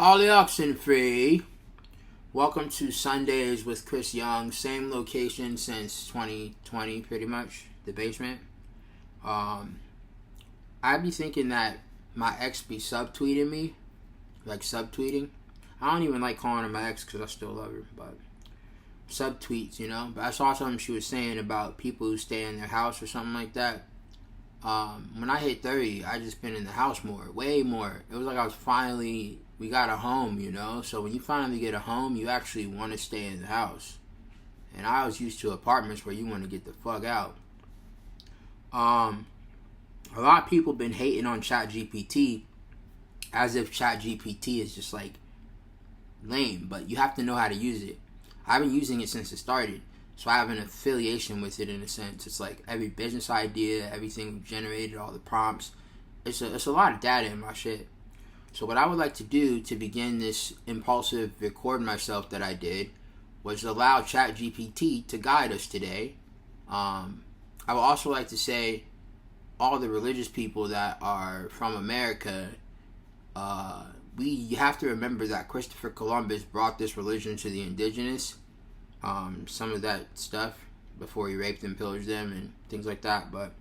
All the oxen free. Welcome to Sundays with C.Young. Same location since 2020, pretty much. The basement. I be thinking that my ex be subtweeting me. Like subtweeting. I don't even like calling her my ex because I still love her. But subtweets, you know. But I saw something she was saying about people who stay in their house or something like that. When I hit 30, I just been in the house more. Way more. It was like I was finally... We got a home, you know? So when you finally get a home, you actually want to stay in the house. And I was used to apartments where you want to get the fuck out. A lot of people been hating on ChatGPT as if ChatGPT is just like lame. But you have to know how to use it. I've been using it since it started. So I have an affiliation with it in a sense. It's like every business idea, everything generated, all the prompts. It's a lot of data in my shit. So what I would like to do to begin this impulsive record myself that I did was allow ChatGPT to guide us today. I would also like to say all the religious people that are from America, we have to remember that Christopher Columbus brought this religion to the indigenous. Some of that stuff before he raped and pillaged them and things like that, but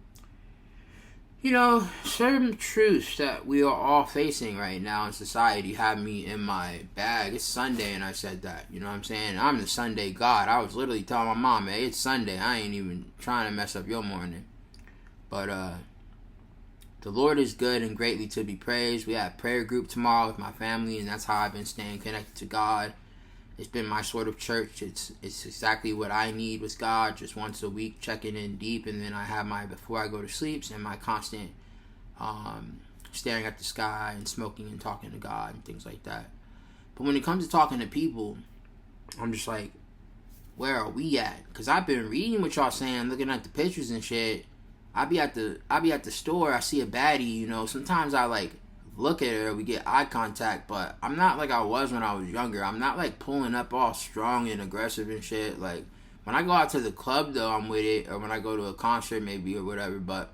you know, certain truths that we are all facing right now in society have me in my bag. It's Sunday and I said that, you know what I'm saying? I'm the Sunday God. I was literally telling my mom, hey, it's Sunday. I ain't even trying to mess up your morning. But, the Lord is good and greatly to be praised. We have prayer group tomorrow with my family, and that's how I've been staying connected to God. It's been my sort of church. It's exactly what I need with God. Just once a week, checking in deep, and then I have my before I go to sleep and my constant staring at the sky and smoking and talking to God and things like that. But when it comes to talking to people, I'm just like, where are we at? Because I've been reading what y'all saying, looking at the pictures and shit. I be at the store. I see a baddie. You know, sometimes I like look at her, we get eye contact, but I'm not like I was when I was younger. I'm not like pulling up all strong and aggressive and shit. Like when I go out to the club though, I'm with it, or when I go to a concert maybe or whatever. But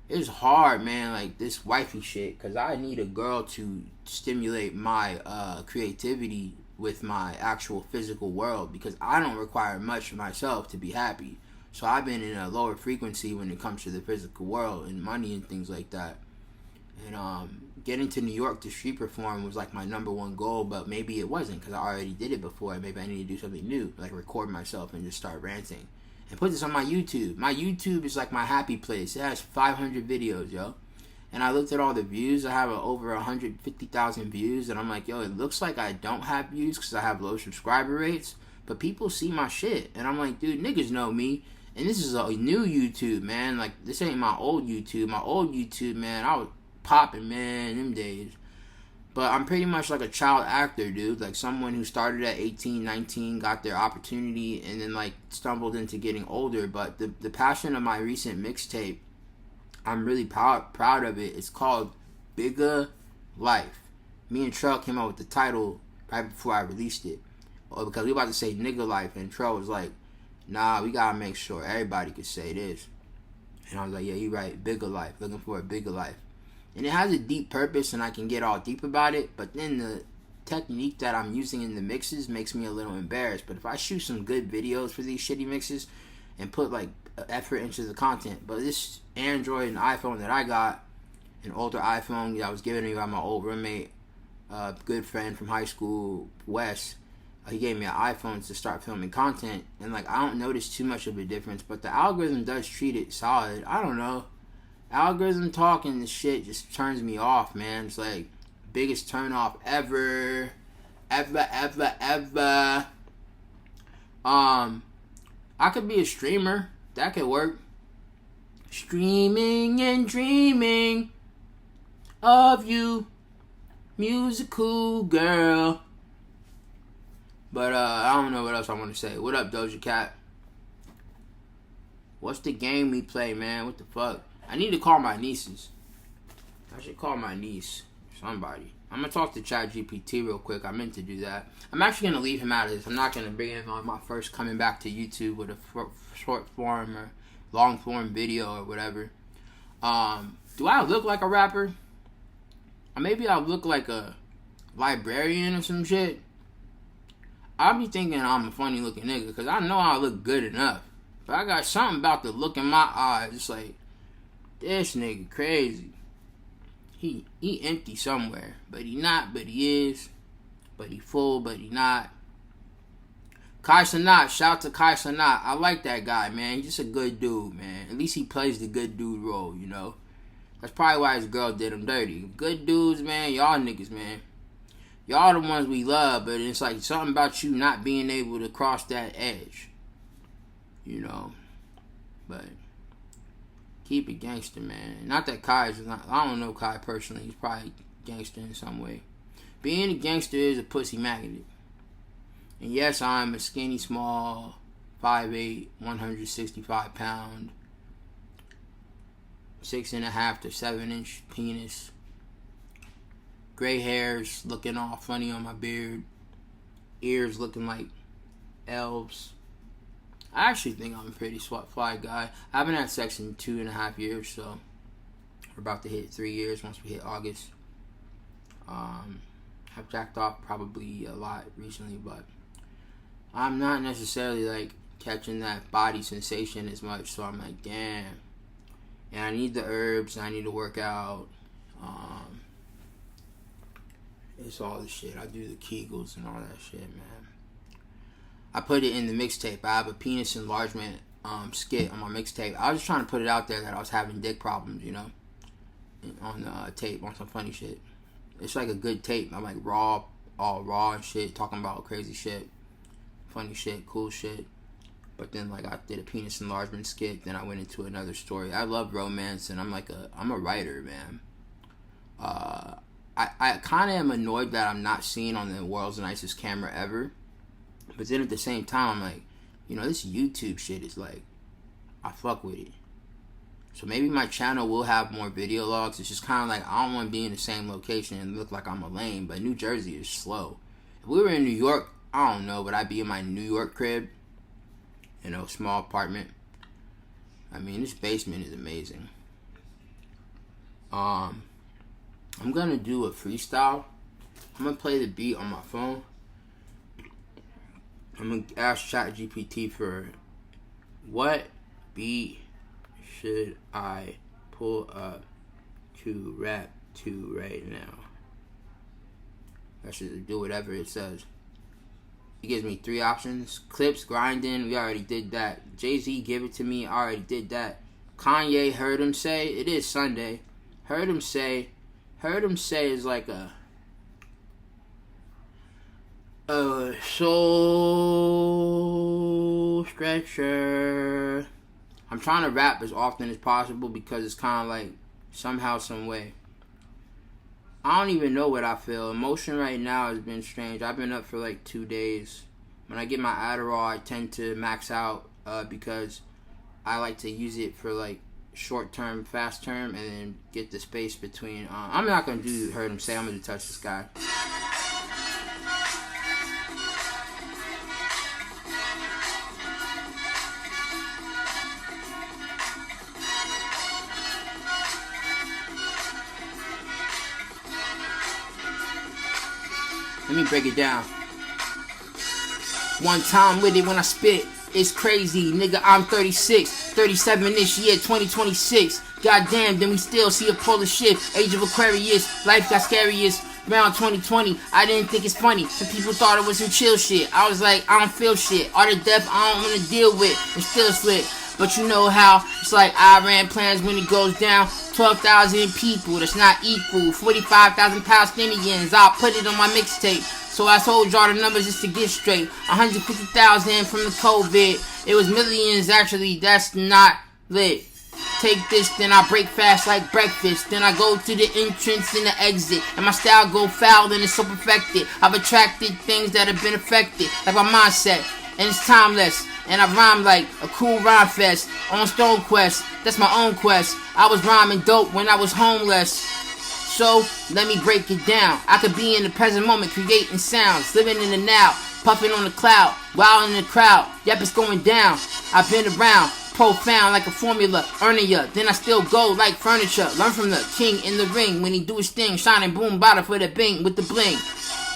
it's hard, man, like this wifey shit, because I need a girl to stimulate my creativity with my actual physical world, because I don't require much of myself to be happy. So I've been in a lower frequency when it comes to the physical world and money and things like that. And getting to New York to street perform was like my number one goal, but maybe it wasn't because I already did it before. Maybe I need to do something new, like record myself and just start ranting and put this on my YouTube. My YouTube is like my happy place. It has 500 videos, yo. And I looked at all the views. I have over 150,000 views, and I'm like, yo, it looks like I don't have views because I have low subscriber rates, but people see my shit, and I'm like, dude, niggas know me. And this is a new YouTube, man. Like, this ain't my old YouTube. My old YouTube, man, I was popping, man, them days. But I'm pretty much like a child actor, dude. Like someone who started at 18, 19, got their opportunity, and then like stumbled into getting older. But the passion of my recent mixtape, I'm really proud of it. It's called BIGGA Life. Me and Trell came out with the title right before I released it. Because we about to say nigga life, and Trell was like, nah, we gotta make sure everybody can say this. And I was like, yeah, you right, BIGGA Life. Looking for a bigger life. And it has a deep purpose, and I can get all deep about it, but then the technique that I'm using in the mixes makes me a little embarrassed. But if I shoot some good videos for these shitty mixes and put like effort into the content, but this Android and iPhone that I got, an older iPhone that I was given to me by my old roommate, a good friend from high school, Wes, he gave me an iPhone to start filming content, and like I don't notice too much of a difference, but the algorithm does treat it solid. I don't know. Algorithm talking this shit just turns me off, man. It's like biggest turn off ever. I could be a streamer. That could work. Streaming and dreaming of you, musical girl. But I don't know what else I want to say. What up, Doja Cat? What's the game we play, man? What the fuck? I need to call my nieces. I should call my niece. Somebody. I'm going to talk to ChatGPT real quick. I meant to do that. I'm actually going to leave him out of this. I'm not going to bring him on my first coming back to YouTube with a short form or long form video or whatever. Do I look like a rapper? Or maybe I look like a librarian or some shit, I'll be thinking I'm a funny looking nigga because I know I look good enough. But I got something about the look in my eyes. It's like, this nigga crazy. He empty somewhere. But he not, but he is. But he full, but he not. Kai Cenat, shout out to Kai Cenat. I like that guy, man. He's just a good dude, man. At least he plays the good dude role, you know. That's probably why his girl did him dirty. Good dudes, man. Y'all niggas, man. Y'all the ones we love, but it's like something about you not being able to cross that edge. You know. But keep it gangster, man. Not that Kai is not. I don't know Kai personally. He's probably gangster in some way. Being a gangster is a pussy magnet. And yes, I'm a skinny, small, 5'8", 165 pound, 6.5 to 7 inch penis. Gray hairs looking all funny on my beard. Ears looking like elves. I actually think I'm a pretty fly guy. I haven't had sex in 2.5 years, so we're about to hit 3 years once we hit August. I've jacked off probably a lot recently, but I'm not necessarily like catching that body sensation as much, so I'm like, damn. And I need the herbs, I need to work out. It's all the shit. I do the Kegels and all that shit, man. I put it in the mixtape. I have a penis enlargement skit on my mixtape. I was just trying to put it out there that I was having dick problems, you know, on the tape, on some funny shit. It's like a good tape. I'm like all raw and shit, talking about crazy shit, funny shit, cool shit. But then like I did a penis enlargement skit. Then I went into another story. I love romance, and I'm a writer, man. I kind of am annoyed that I'm not seen on the world's nicest camera ever. But then at the same time, I'm like, you know, this YouTube shit is like, I fuck with it. So maybe my channel will have more video logs. It's just kind of like, I don't want to be in the same location and look like I'm a lame. But New Jersey is slow. If we were in New York, I don't know, but I'd be in my New York crib. You know, small apartment. I mean, this basement is amazing. I'm gonna do a freestyle. I'm gonna play the beat on my phone. I'm gonna ask ChatGPT for what beat should I pull up to rap to right now. I should do whatever it says. It gives me 3 options. Clips, grinding, we already did that. Jay-Z, give it to me, I already did that. Kanye, heard him say, it is Sunday. Heard him say is like a soul stretcher. I'm trying to rap as often as possible because it's kind of like somehow, some way. I don't even know what I feel. Emotion right now has been strange. I've been up for like 2 days. When I get my Adderall, I tend to max out because I like to use it for like short term, fast term, and then get the space between. I'm not gonna do heard him say. I'm gonna touch this guy. Let me break it down. One time with it when I spit. It's crazy, nigga, I'm 36, 37 this year, 2026. Goddamn, then we still see a polar shift. Age of Aquarius, life got scariest. Around 2020, I didn't think it's funny. Some people thought it was some chill shit. I was like, I don't feel shit. All the death I don't wanna deal with. I'm still slit. But you know how it's like Iran plans when it goes down. 12,000 people, that's not equal. 45,000 Palestinians, I'll put it on my mixtape. So I told y'all the numbers just to get straight. 150,000 from the COVID. It was millions actually, that's not lit. Take this, then I break fast like breakfast. Then I go to the entrance and the exit. And my style go foul and it's so perfected. I've attracted things that have been affected. Like my mindset, and it's timeless. And I rhyme like a cool rhyme fest. On Stone Quest, that's my own quest. I was rhyming dope when I was homeless. So, let me break it down. I could be in the present moment creating sounds. Living in the now, puffing on the cloud. Wild in the crowd, yep, it's going down. I've been around, profound like a formula. Earning ya, then I still go like furniture. Learn from the king in the ring. When he do his thing, shining boom bada for the bing with the bling.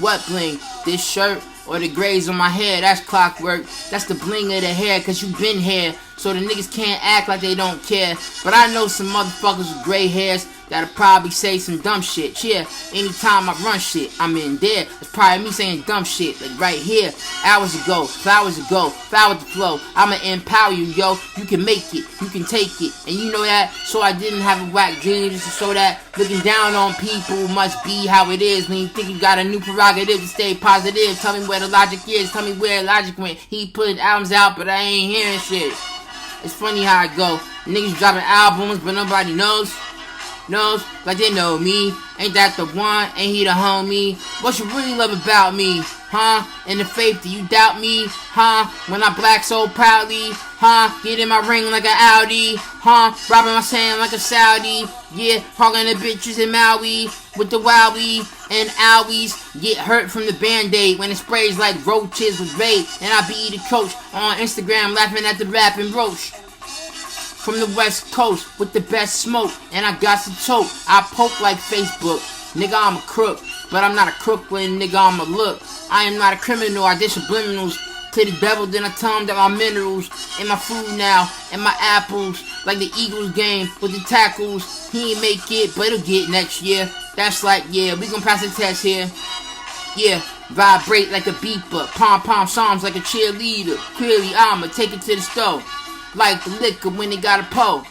What bling? This shirt or the grays on my hair? That's clockwork. That's the bling of the hair, cause you been here. So the niggas can't act like they don't care. But I know some motherfuckers with gray hairs that'll probably say some dumb shit. Yeah, anytime I run shit, I'm in there. It's probably me saying dumb shit, like right here. Hours ago, flowers ago, flower to flow. I'ma empower you, yo. You can make it, you can take it. And you know that, so I didn't have a whack dream just to show that looking down on people must be how it is. When you think you got a new prerogative to stay positive, tell me where the logic is, tell me where logic went. He put albums out, but I ain't hearing shit. It's funny how I go. Niggas dropping albums, but nobody knows like they know me. Ain't that the one? Ain't he the homie? What you really love about me, huh? In the faith, do you doubt me, huh? When I black so proudly, huh? Get in my ring like an Audi, huh? Robbing my sand like a Saudi, yeah. Hogging the bitches in Maui with the wowie and owies. Get hurt from the Band-Aid when it sprays like roaches with Ray. And I be the coach on Instagram laughing at the rapping roach. From the West Coast with the best smoke, and I got some choke. I poke like Facebook. Nigga, I'm a crook, but I'm not a crook when nigga I'm a look. I am not a criminal, I dish subliminals to the devil, then I tell him that my minerals in my food now, and my apples, like the Eagles game with the tackles. He ain't make it, but he'll get next year. That's like, yeah, we gon' pass the test here. Yeah, vibrate like a beeper, pom-pom psalms like a cheerleader. Clearly I'ma take it to the stove. Like the liquor when they got a pole.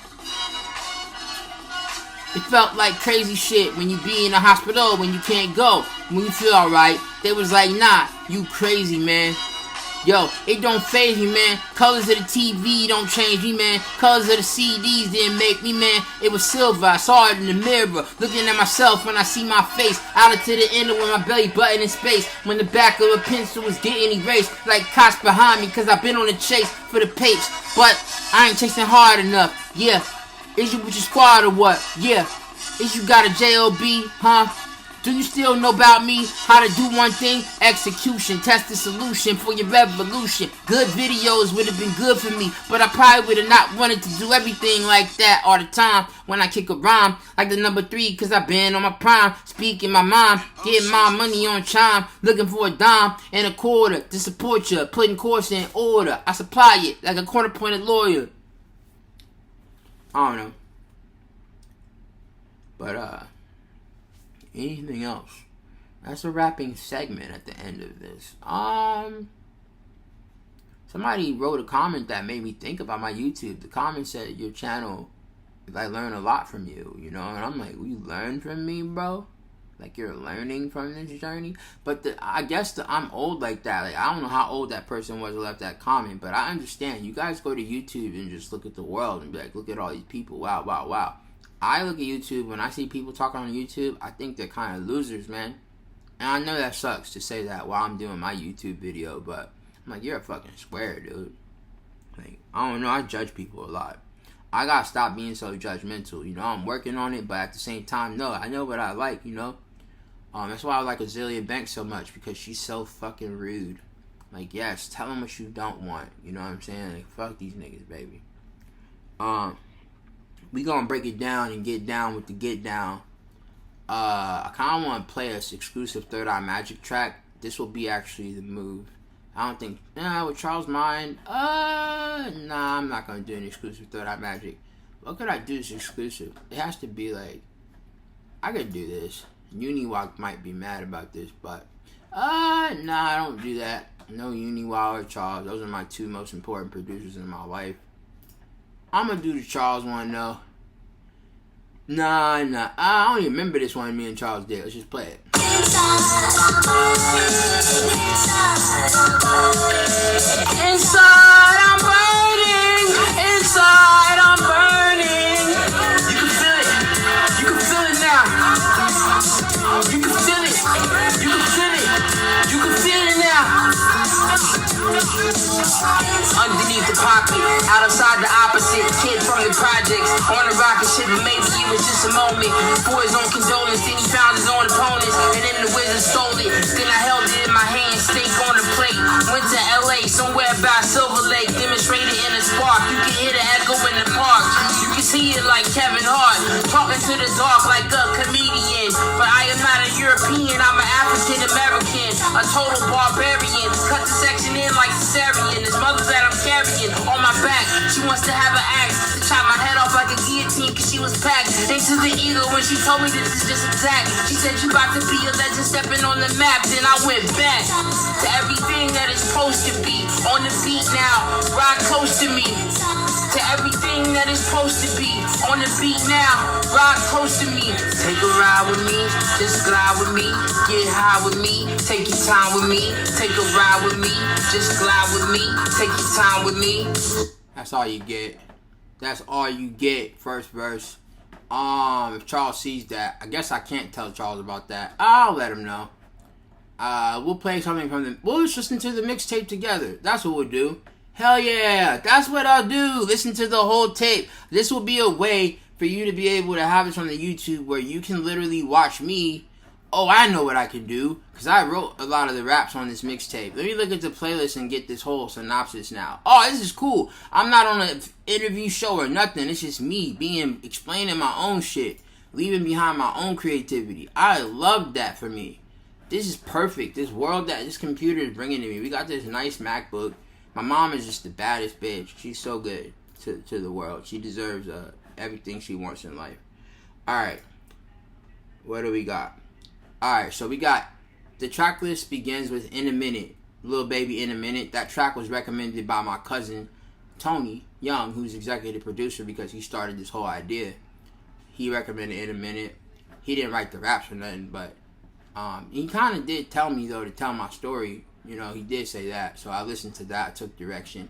It felt like crazy shit when you be in the hospital when you can't go. When you feel alright, they was like, nah, you crazy, man. Yo, it don't faze me, man. Colors of the TV don't change me, man. Colors of the CDs didn't make me, man. It was silver, I saw it in the mirror. Looking at myself when I see my face. Out to the end with my belly button in space. When the back of a pencil was getting erased. Like cops behind me, cause I've been on the chase for the pace. But I ain't chasing hard enough, yeah. Is you with your squad or what? Yeah. Is you got a J.O.B., huh? Do you still know about me? How to do one thing? Execution. Test the solution for your revolution. Good videos would have been good for me, but I probably would have not wanted to do everything like that all the time. When I kick a rhyme, like the number 3, cause I been on my prime. Speaking my mind, getting my money on chime. Looking for a dime and a quarter to support you. Putting course in order. I supply it like a corner-pointed lawyer. I don't know. But, anything else? That's a rapping segment at the end of this. Somebody wrote a comment that made me think about my YouTube. The comment said, your channel, I learn a lot from you, you know? And I'm like, you learn from me, bro? Like, you're learning from this journey? But I guess I'm old like that. Like, I don't know how old that person was who left that comment, but I understand. You guys go to YouTube and just look at the world and be like, look at all these people. Wow, wow, wow. I look at YouTube, when I see people talking on YouTube, I think they're kind of losers, man. And I know that sucks to say that while I'm doing my YouTube video, but I'm like, you're a fucking square, dude. Like, I don't know, I judge people a lot. I gotta stop being so judgmental, you know? I'm working on it, but at the same time, no, I know what I like, you know? That's why I like Azealia Banks so much, because she's so fucking rude. Like, yes, tell them what you don't want, you know what I'm saying? Like, fuck these niggas, baby. We gonna break it down and get down with the get down. I kind of want to play this exclusive Third Eye Magic track. This will be actually the move. I don't think, with Charles Mind, nah, I'm not gonna do an exclusive Third Eye Magic. What could I do this exclusive? It has to be like, I could do this. Uniwalk might be mad about this, but, nah, I don't do that. No Uniwalk or Charles. Those are my 2 most important producers in my life. I'm gonna do the Charles one though. Nah. I don't even remember this one me and Charles did. Let's just play it. Inside I'm burning. Inside I'm burning. You can feel it. You can feel it now. You can feel it. You can feel it. You can feel it now. Underneath the pocket, out outside the opposite, kid from the projects, on a rocket ship, but maybe it was just a moment. For his own condolence, then he found his own opponents, and then the wizard stole it. Then I held it in my hand, steak on the plate. Went to LA, somewhere by Silver Lake, demonstrated in a spark. You can hear the echo in the park. You can see it like Kevin Hart, talking to the dark like a comedian. But I am not a European, I'm an African American. a total barbarian. Cut the section in like cesarean. This mother that I'm carrying on my back, she wants to have an axe to chop my head off like a guillotine, cause she was packed into the ego when she told me this is just attack. She said you about to be a legend stepping on the map. Then I went back to everything that it's supposed to be. On the beat now, ride close to me. To everything that it's supposed to be. On the beat now, ride close to me. Take a ride with me, just glide with me. Get high with me, take your time with me. Take a ride with me, just glide with me. Take your time with me. That's all you get. That's all you get. First verse. If Charles sees that, I guess I can't tell Charles about that. I'll let him know. We'll play something from the... We'll just listen to the mixtape together. That's what we'll do. Hell yeah. That's what I'll do. Listen to the whole tape. This will be a way for you to be able to have this on the YouTube where you can literally watch me. Oh, I know what I can do, because I wrote a lot of the raps on this mixtape. Let me look at the playlist and get this whole synopsis now. Oh, this is cool. I'm not on an interview show or nothing. It's just me explaining my own shit, leaving behind my own creativity. I love that for me. This is perfect. This world that this computer is bringing to me. We got this nice MacBook. My mom is just the baddest bitch. She's so good to the world. She deserves everything she wants in life. Alright. What do we got? Alright, so we got... The track list begins with In a Minute. Lil Baby In a Minute. That track was recommended by my cousin, Tony Young, who's executive producer because he started this whole idea. He recommended In a Minute. He didn't write the raps or nothing, but... he kind of did tell me, though, to tell my story. You know, he did say that. So I listened to that. I took direction.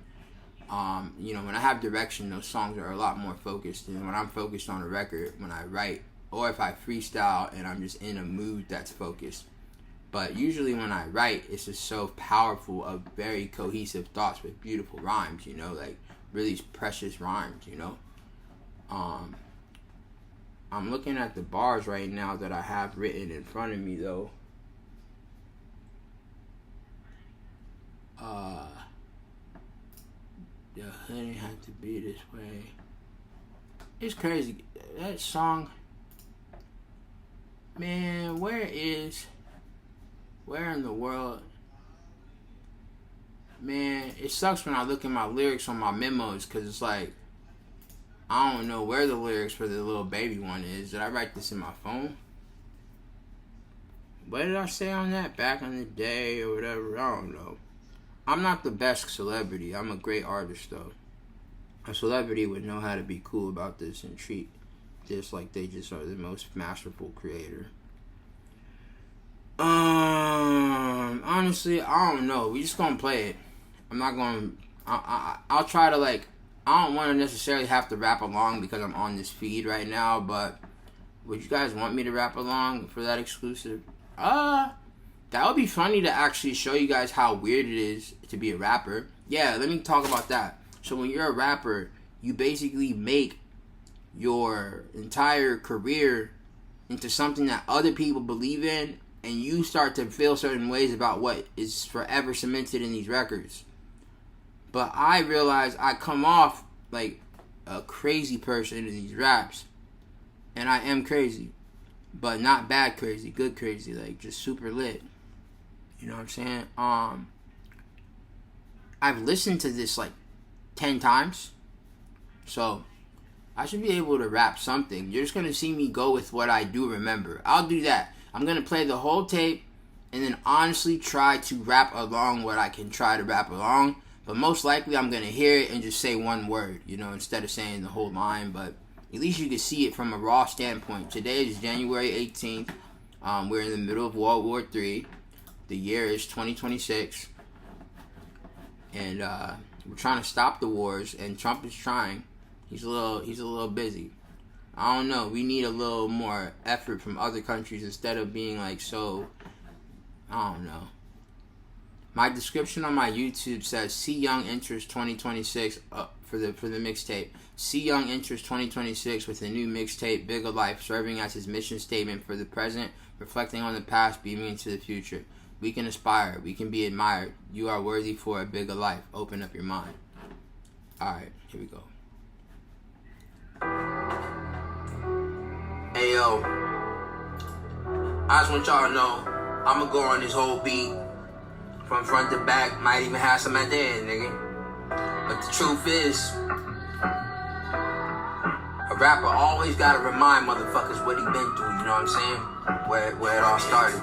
You know, when I have direction, those songs are a lot more focused. And when I'm focused on a record, when I write, or if I freestyle and I'm just in a mood that's focused. But usually when I write, it's just so powerful of very cohesive thoughts with beautiful rhymes, you know, like really precious rhymes, you know. I'm looking at the bars right now that I have written in front of me, though. The honey had to be this way. It's crazy. That song, man, where in the world? Man, it sucks when I look at my lyrics on my memos, because it's like, I don't know where the lyrics for the Lil Baby one is. Did I write this in my phone? What did I say on that back in the day or whatever? I don't know. I'm not the best celebrity. I'm a great artist, though. A celebrity would know how to be cool about this and treat this like they just are the most masterful creator. Honestly, I don't know. We just gonna play it. I'm not gonna... I'll try to, like... I don't want to necessarily have to rap along because I'm on this feed right now, but would you guys want me to rap along for that exclusive? That would be funny to actually show you guys how weird it is to be a rapper. Yeah, let me talk about that. So when you're a rapper, you basically make your entire career into something that other people believe in, and you start to feel certain ways about what is forever cemented in these records. But I realize I come off like a crazy person in these raps. And I am crazy. But not bad crazy, good crazy, like just super lit. You know what I'm saying? I've listened to this like 10 times. So I should be able to rap something. You're just going to see me go with what I do remember. I'll do that. I'm going to play the whole tape and then honestly try to rap along what I can try to rap along. But most likely I'm going to hear it and just say one word, you know, instead of saying the whole line. But at least you can see it from a raw standpoint. Today is January 18th. We're in the middle of World War III. The year is 2026. And we're trying to stop the wars, and Trump is trying. He's a little busy. I don't know. We need a little more effort from other countries instead of being like so, I don't know. My description on my YouTube says C.Young enters 2026 for the mixtape. C.Young enters 2026 with a new mixtape, BIGGA Life, serving as his mission statement for the present, reflecting on the past, beaming into the future. We can aspire. We can be admired. You are worthy for a bigger life. Open up your mind. Alright, here we go. Hey, yo. I just want y'all to know, I'm going to go on this whole beat from front to back, might even have some at the end, nigga. But the truth is, a rapper always gotta remind motherfuckers what he been through, you know what I'm saying? Where it all started.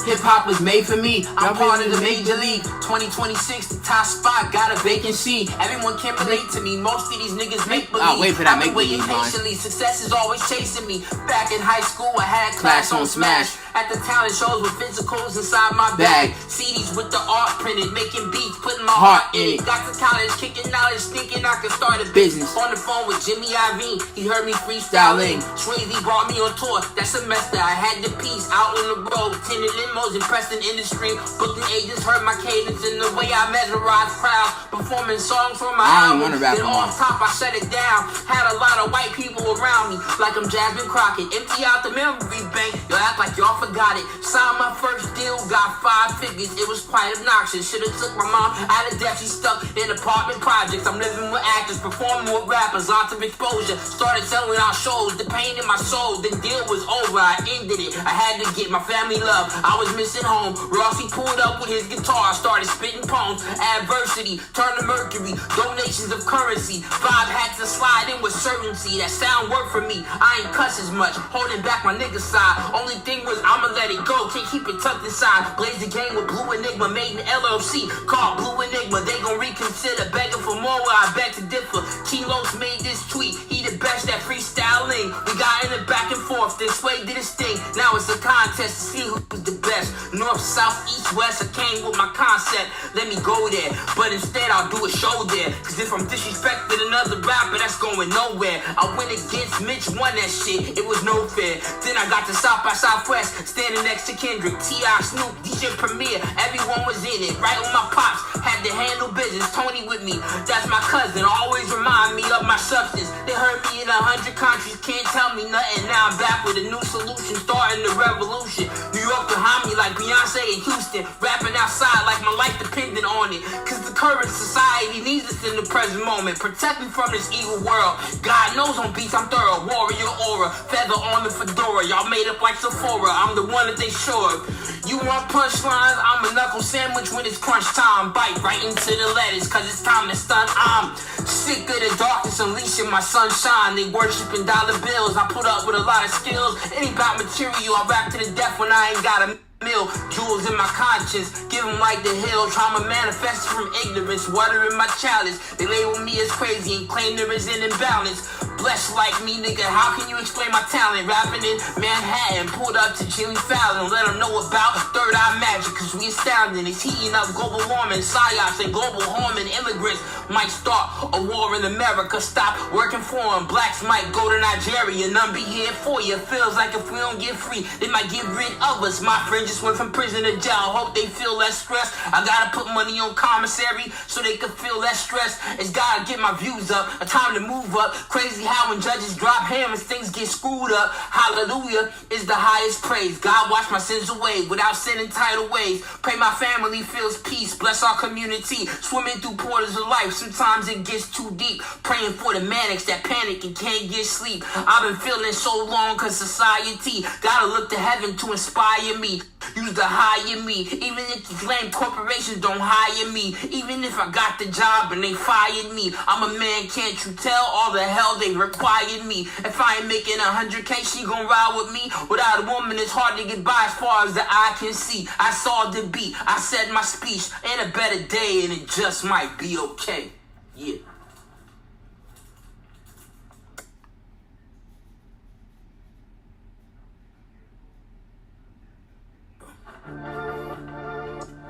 Hip-hop was made for me, I'm part of the major league. 2026, the top spot, got a vacancy. Everyone can relate to me, most of these niggas make believe. I'll wait for that, make believe, patiently, success is always chasing me. Back in high school, I had class on Smash. At the talent shows with physicals inside my bag. CDs with the art printed, making beats, putting my heart in it. Got to college, kicking knowledge, thinking I could start a business. On the phone with Jimmy Iovine, he heard me freestyling. Swayze brought me on tour, that semester I had the piece. Out on the road, tinted limos, impressed in industry. Booking agents heard my cadence and the way I mesmerized crowds. Performing songs from my album, then off top I shut it down. Had a lot of white people around me, like I'm Jasmine Crockett. Empty out the memory bank, y'all act like y'all forgot it. Signed my first deal, got 5 figures, it was quite obnoxious. Should've took my mom out of debt, she stuck in apartment projects. I'm living with actors, performing with rappers, lots of exposure. Started selling out shows, the pain in my soul, the deal was over, I ended it. I had to get my family love, I was missing home. Rossi pulled up with his guitar, started spitting poems. Adversity, turn to Mercury, donations of currency. Vibe had to slide in with certainty, that sound worked for me. I ain't cuss as much, holding back my nigga side. Only thing was I'ma let it go, can't keep it tucked inside. Blaze the game with Blue Enigma, made an LLC called Blue Enigma. They gon' reconsider, begging for more where I beg to differ. Kilos made this tweet, he the best at freestyling. We got in it back and forth, then Sway did his thing. Now it's a contest to see who's the best. North, south, east, west, I came with my concept, let me go there. But instead I'll do a show there, cause if I'm disrespecting another rapper, that's going nowhere. I went against Mitch, won that shit, it was no fair. Then I got to South by Southwest, standing next to Kendrick, T.I., Snoop, DJ Premier, everyone was in it. Right on my pops, had to handle business. Tony with me, that's my cousin, always remind me of my substance. They heard me in 100 countries, can't tell me nothing. Now I'm back with a new solution, starting the revolution. New York behind me like Beyonce in Houston, rapping outside like my life depended on it. Cause the current society needs us in the present moment. Protect me from this evil world. God knows on beats I'm thorough, warrior aura, feather on the fedora. Y'all made up like Sephora, I'm the one that they sure. You want punchlines? I'm a knuckle sandwich when it's crunch time. Bite right into the letters, cause it's time to stun. I'm sick of the darkness, unleashing my sunshine. They worshiping dollar bills, I put up with a lot of skills. It ain't about material, I rap to the death when I ain't got a meal. Jewels in my conscience, give them like the hill. Trauma manifested from ignorance, water in my chalice. They label me as crazy and claim there is an imbalance. Blessed like me, nigga, how can you explain my talent? Rapping in Manhattan, pulled up to Jimmy Fallon. Let them know about third eye magic, cause we astounding. It's heating up global warming, psyops and global harming. Immigrants might start a war in America, stop working for them. Blacks might go to Nigeria, none be here for you. Feels like if we don't get free, they might get rid of us. My friend just went from prison to jail, hope they feel less stress. I gotta put money on commissary so they can feel less stress. It's gotta get my views up, a time to move up. Crazy how when judges drop hammers, things get screwed up. Hallelujah is the highest praise. God wash my sins away without sinning tidal waves. Pray my family feels peace, bless our community. Swimming through portals of life, sometimes it gets too deep. Praying for the manics that panic and can't get sleep. I've been feeling so long cause society gotta look to heaven to inspire me. Use to hire me, even if these lame corporations don't hire me. Even if I got the job and they fired me, I'm a man, can't you tell all the hell they required me. If I ain't making 100K, she gon' ride with me. Without a woman, it's hard to get by as far as the eye can see. I saw the beat, I said my speech, ain't a better day and it just might be okay. Yeah.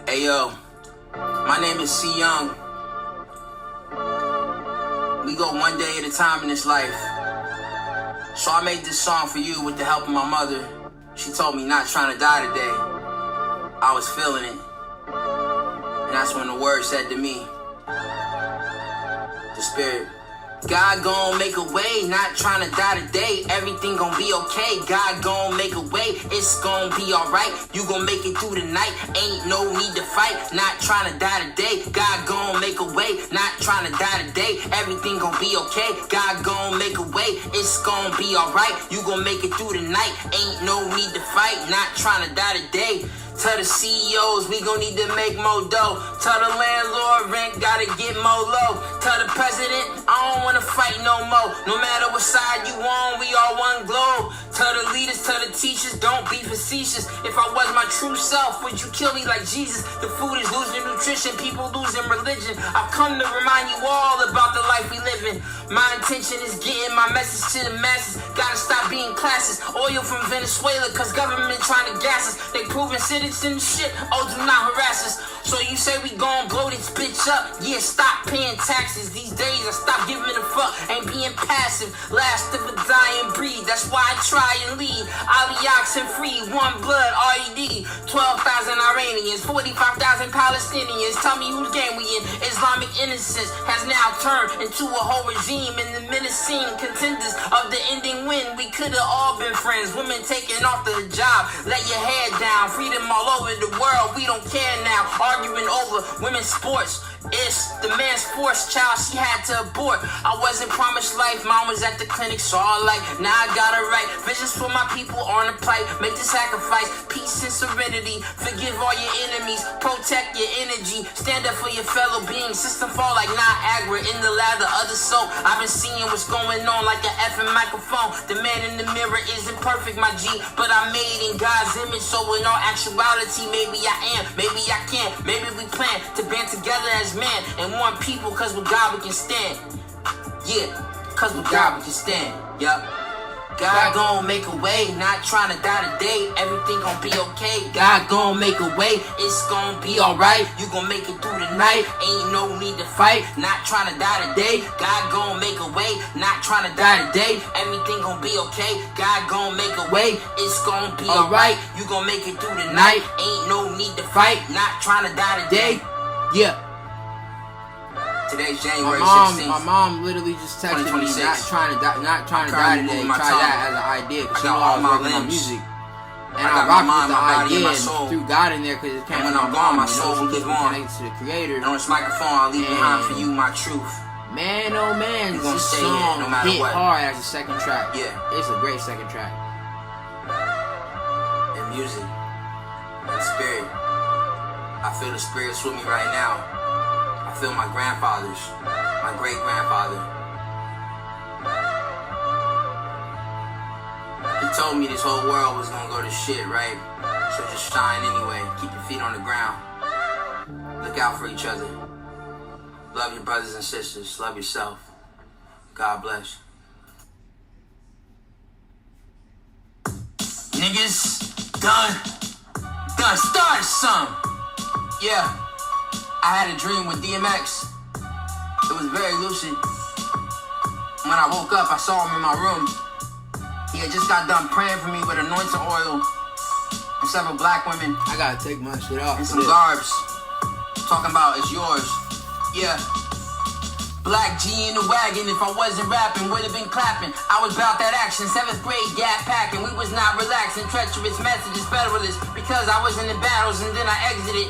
Hey yo, my name is C.Young. We go one day at a time in this life. So I made this song for you with the help of my mother. She told me not trying to die today. I was feeling it. And that's when the word said to me, the spirit, God gon' make a way, not trying to die today. Everything gon' be okay. God gon' make a way, it's gon' be alright. You gon' make it through the night, ain't no need to fight. Not trying to die today. God gon' make a way, not trying to die today. Everything gon' be okay. God gon' make a way, it's gon' be alright. You gon' make it through the night, ain't no need to fight. Not trying to die today. Tell the CEOs we gon' need to make more dough. Tell the landlord rent gotta get more low. Tell the president I don't wanna fight no more. No matter what side you on, we all one globe. Tell the leaders, tell the teachers, don't be facetious. If I was my true self, would you kill me like Jesus? The food is losing nutrition, people losing religion. I've come to remind you all about the life we live in. My intention is getting my message to the masses. Gotta stop being classist. Oil from Venezuela, cause government trying to gas us. They proving citizens shit, oh do not harass us. So you say we gon' blow this bitch up? Yeah, stop paying taxes. These days I stop giving a fuck, ain't being passive. Last of a dying breed, that's why I try and lead. I'll be oxen free, one blood, RED. 12,000 Iranians, 45,000 Palestinians. Tell me whose game we in. Islamic innocence has now turned into a whole regime. In the menacing contenders of the ending win, we could've all been friends. Women taking off the hijab, let your head down. Freedom all over the world, we don't care now. Arguing over women's sports. It's the man's forced child she had to abort. I wasn't promised life, mom was at the clinic, so all like, now I got it right. Visions for my people on the plight, make the sacrifice, peace and serenity. Forgive all your enemies, protect your energy. Stand up for your fellow beings, system fall like Niagara in the ladder of the soul. I've been seeing what's going on like an effing microphone. The man in the mirror isn't perfect, my G, but I'm made in God's image, so in all actuality, maybe I am, maybe I can, maybe we plan to band together as man and one people, cause with God we can stand. Yeah, cause with God we can stand. Yup. God gon' make a way, not trying to die today. Everything gon' be okay. God gon' make a way, it's gon' be alright. You gon' make it through the night, ain't no need to fight. Not trying to die today. God gon' make a way, not trying to die today. Everything gon' be okay. God gon' make a way, it's gon' be alright. You gon' make it through the night, ain't no need to fight. Not trying to die today. Yeah. Today's January 16th. My mom literally just texted me not trying to die today. Try that as an idea, because she knew I was working on music. And I rocked with the idea and threw God in there because it came from my mom. My soul will live on. Connected to the Creator. And on this microphone, I'll leave behind for you my truth. Man, oh man, this song hit hard as a second track. Yeah, it's a great second track. And music, and spirit. I feel the spirits with me right now. I feel my grandfathers, my great-grandfather. He told me this whole world was gonna go to shit, right? So just shine anyway. Keep your feet on the ground. Look out for each other. Love your brothers and sisters. Love yourself. God bless. Niggas, done. Started some. Yeah. I had a dream with DMX. It was very lucid. When I woke up, I saw him in my room. He had just got done praying for me with anointing oil and several black women. I gotta take my shit off. And some garbs. Talking about it's yours. Yeah. Black G in the wagon, if I wasn't rapping, would've been clapping. I was about that action, 7th grade gap packing. We was not relaxing, treacherous messages, federalists. Because I was in the battles and then I exited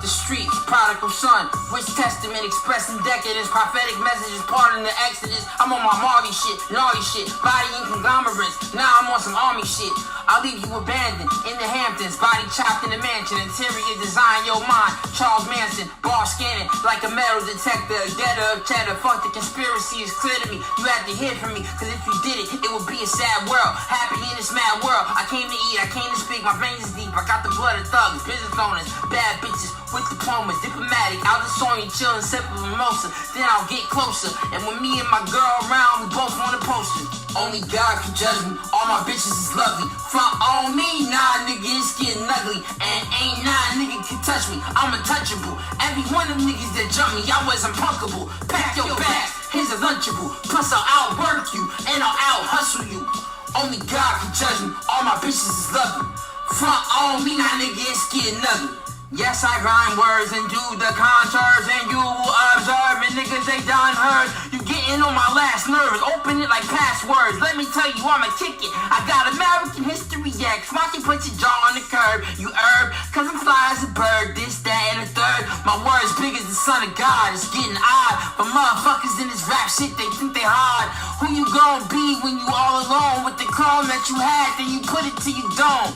the streets, prodigal son, rich testament expressing decadence, prophetic messages, part in the exodus. I'm on my Marty shit, naughty shit, body in conglomerates. Now I'm on some army shit. I'll leave you abandoned in the Hamptons, body chopped in the mansion, interior design, your mind, Charles Manson, bar scanning like a metal detector, getter of cheddar. Fuck the conspiracy, is clear to me. You had to hear from me, cause if you did it, it would be a sad world. Happy in this mad world. I came to eat, I came to speak, my veins is deep. I got the blood of thugs, business owners, bad bitches with diplomas, diplomatic. I'll just on you chillin', sippin' mimosa. Then I'll get closer, and when me and my girl around, we both wanna post it. Only God can judge me, all my bitches is lovely. Front on me, nah nigga, it's getting ugly. And ain't nah nigga can touch me, I'm untouchable. Every one of them niggas that jump me, I was unpunkable. Pack your bags, here's a lunchable. Plus I'll outwork you, and I'll out-hustle you. Only God can judge me, all my bitches is lovely. Front on me, nah nigga, it's getting ugly. Yes, I rhyme words and do the contours, and you will observe, and niggas they done heard. You getting on my last nerves, open it like passwords. Let me tell you, I'ma kick it. I got American history X, watch you put your jaw on the curb. You herb, cause I'm fly as a bird, this, that, and a third. My words big as the son of God, it's getting odd. But motherfuckers in this rap shit, they think they hard. Who you gon' be when you all alone with the clone that you had, then you put it till you don't?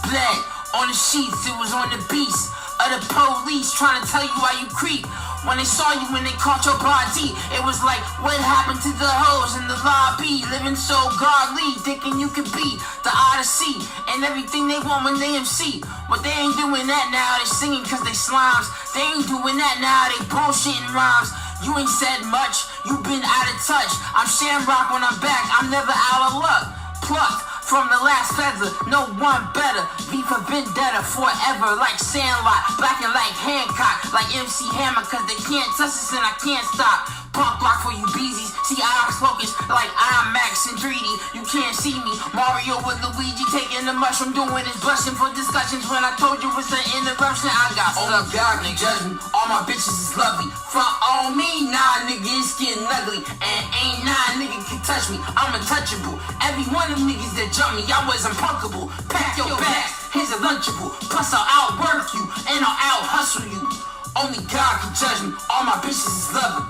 Black. On the sheets, it was on the beast of the police trying to tell you why you creep. When they saw you, when they caught your body, it was like, what happened to the hoes in the lobby? Living so godly, thinking you could be the Odyssey and everything they want when they MC. But they ain't doing that now, they singing cause they slimes. They ain't doing that now, they bullshitting rhymes. You ain't said much, you been out of touch. I'm Shamrock when I'm back, I'm never out of luck. Plucked from the last feather, no one better. V for vendetta forever, like Sandlot. Black and like Hancock, like MC Hammer, cause they can't touch us and I can't stop. Punk block for you beezies, see Ox focus like I'm Max and Dreedy. You can't see me, Mario with Luigi taking the mushroom, doing his blushing for discussions. When I told you it's an interruption, I got stuck. God can judge me, all my bitches is lovely. Front on me, nah nigga, it's getting ugly. And ain't nah nigga can touch me, I'm untouchable. Every one of them niggas that jump me, I was unpunkable. Pack your bags, here's a lunchable. Plus I'll outwork you, and I'll out hustle you. Only God can judge me, all my bitches is lovely.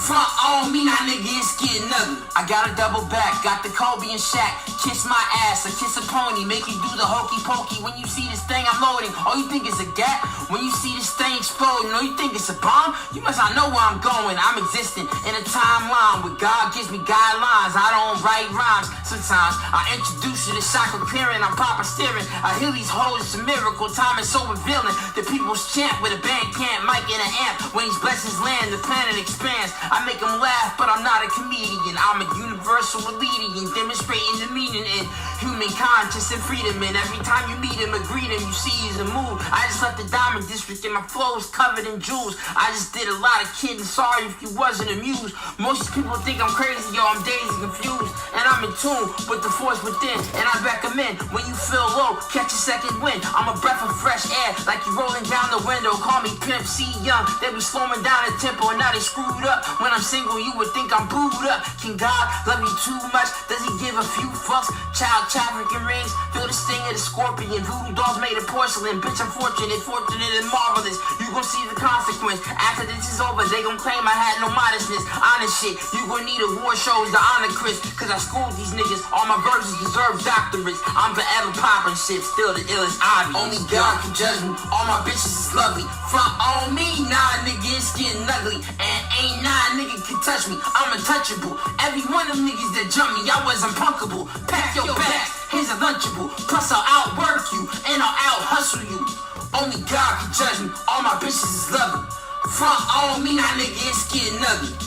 Front on me, now nigga, it's getting ugly. I got a double back, got the Kobe and Shaq. Kiss my ass, or kiss a pony, make you do the hokey pokey. When you see this thing I'm loading, oh you think it's a gap? When you see this thing exploding, oh you think it's a bomb? You must not know where I'm going. I'm existing in a timeline where God gives me guidelines. I don't write rhymes. Sometimes I introduce you to chakra clearing, I'm Papa steering. I heal these hoes, it's a miracle. Time is so revealing. The people's chant with a band camp, mic and an amp. When these blessings land, the planet expands. I make them laugh, but I'm not a comedian. I'm a universal leading, demonstrating the meaning in human conscience and freedom. And every time you meet him, greet him, you see he's a mood. I just left the Diamond District and my flow's covered in jewels. I just did a lot of kidding, sorry if you wasn't amused. Most people think I'm crazy, yo, I'm dazed and confused. And I'm in tune with the force within. And I recommend, when you feel low, catch a second wind. I'm a breath of fresh air, like you rolling down the window. Call me Pimp C.Young. They be slowing down the tempo and now they screwed up. When I'm single, you would think I'm booed up. Can God love you too much? Does he give a few fucks? Child trafficking rings, feel the sting of the scorpion. Voodoo dolls made of porcelain. Bitch, I'm fortunate and marvelous. You gon' see the consequence. After this is over, they gon' claim I had no modestness. Honest shit, you gon' need award shows to honor Chris. Cause I schooled these niggas, all my verses deserve doctorates. I'm forever poppin' shit, still the illest obvious. Only God can judge me, all my bitches is lovely. Front on me, nah nigga, it's getting ugly. And ain't nah nigga can touch me, I'm untouchable. Every one of them niggas that jump me, I was unpunkable. Pack your bags, here's a lunchable. Plus I'll outwork you, and I'll out hustle you. Only God can judge me, all my bitches is lovely. Front on me, now nigga, it's getting ugly.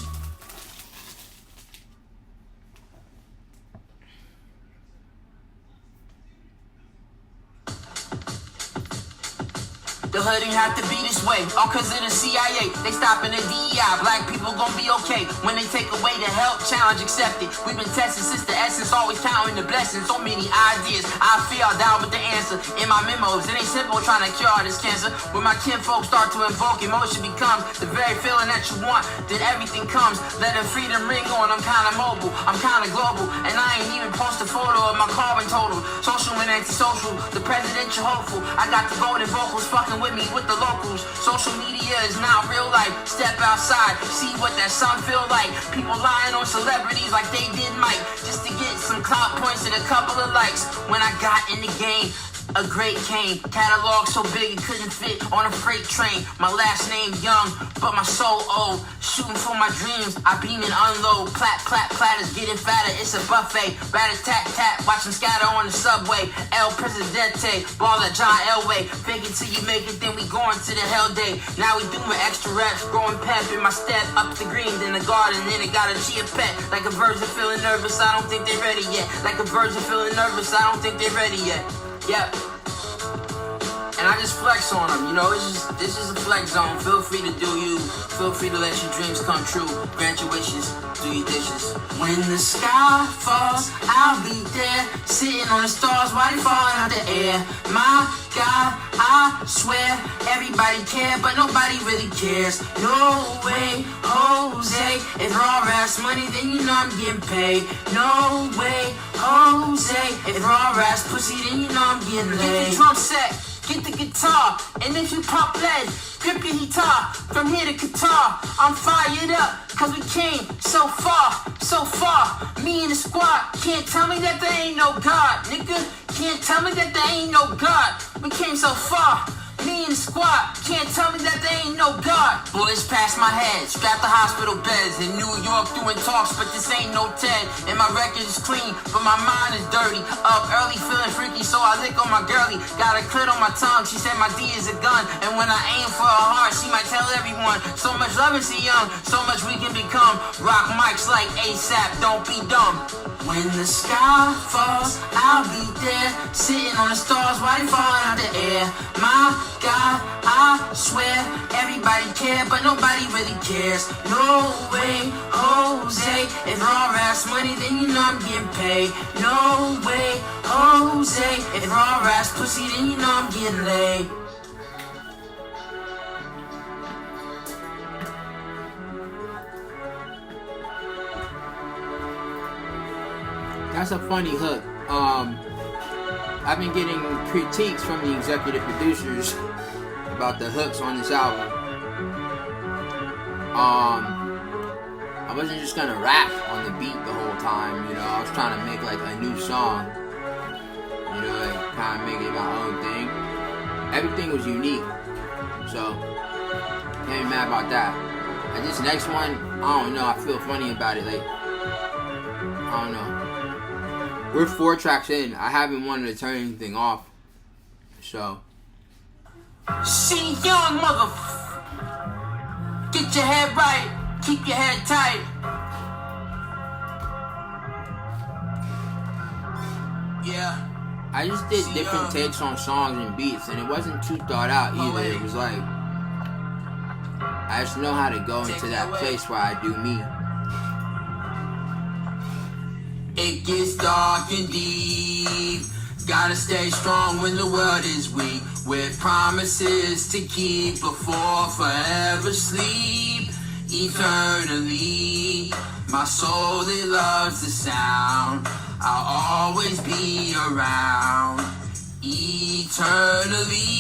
The hood ain't have to be this way, all cause of the CIA. They stopping the DEI, black people gon' be okay. When they take away the help, challenge accepted. We've been testing since the essence, always counting the blessings. So many ideas, I feel down with the answer. In my memos, it ain't simple trying to cure this cancer. When my kinfolk start to invoke, emotion becomes the very feeling that you want. Then everything comes, let the freedom ring on. I'm kinda mobile, I'm kinda global. And I ain't even post a photo of my carbon total. Social and antisocial, the presidential hopeful. I got the golden vocals fucking with me with the locals. Social media is not real life. Step outside, see what that sun feel like. People lying on celebrities like they did Mike, just to get some clout points and a couple of likes. When I got in the game, a great came. Catalog so big it couldn't fit on a freight train. My last name Young, but my soul old. Shooting for my dreams, I beam and unload. Clap, clap, clatters getting fatter, it's a buffet. Rat-a-tat-tat, watch them scatter on the subway. El Presidente, ball at John Elway. Fake it till you make it, then we going to the hell day. Now we doing extra reps, growing pep in my step. Up the green, then the garden, then it got a chia pet. Like a virgin feeling nervous, I don't think they ready yet. Like a virgin feeling nervous, I don't think they ready yet. Yep. And I just flex on them, you know, this is a flex zone. Feel free to do you. Feel free to let your dreams come true. Grant your wishes, do your dishes. When the sky falls, I'll be there. Sitting on the stars while they falling out the air. My God, I swear, everybody care, but nobody really cares. No way, Jose. If raw ass money, then you know I'm getting paid. No way, Jose. If raw ass pussy, then you know I'm getting laid. Get the drum set. get the guitar. And if you pop lead, grip your guitar. From here to Qatar, I'm fired up, cause we came so far, so far. Me and the squad, can't tell me that there ain't no God, nigga. Can't tell me that there ain't no God. We came so far. Me and the squad, can't tell me that there ain't no God. Bullets past my head, strapped to hospital beds. In New York doing talks, but this ain't no TED. And my record is clean, but my mind is dirty. Up early, feeling freaky, so I lick on my girlie. Got a clit on my tongue, she said my D is a gun. And when I aim for her heart, she might tell everyone. So much love in C.Young, so much we can become. Rock mics like ASAP, don't be dumb. When the sky falls, I'll be there, sitting on the stars while they falling out the air. My God, I swear, everybody care, but nobody really cares. No way, Jose, if raw ass money, then you know I'm getting paid. No way, Jose, if raw ass pussy, then you know I'm getting laid. That's a funny hook. I've been getting critiques from the executive producers about the hooks on this album. I wasn't just gonna rap on the beat the whole time, you know. I was trying to make like a new song, you know, like kind of make it my own thing. Everything was unique, so can't be mad about that. And this next one, I don't know. I feel funny about it. Like, I don't know. We're 4 tracks in. I haven't wanted to turn anything off. So. C.Young, get your head right. Keep your head tight. Yeah. I just did different takes on songs and beats, and it wasn't too thought out either. It was like, I just know how to go into that place where I do me. It gets dark and deep. Gotta stay strong when the world is weak. With promises to keep before forever sleep. Eternally, my soul it loves the sound. I'll always be around. Eternally,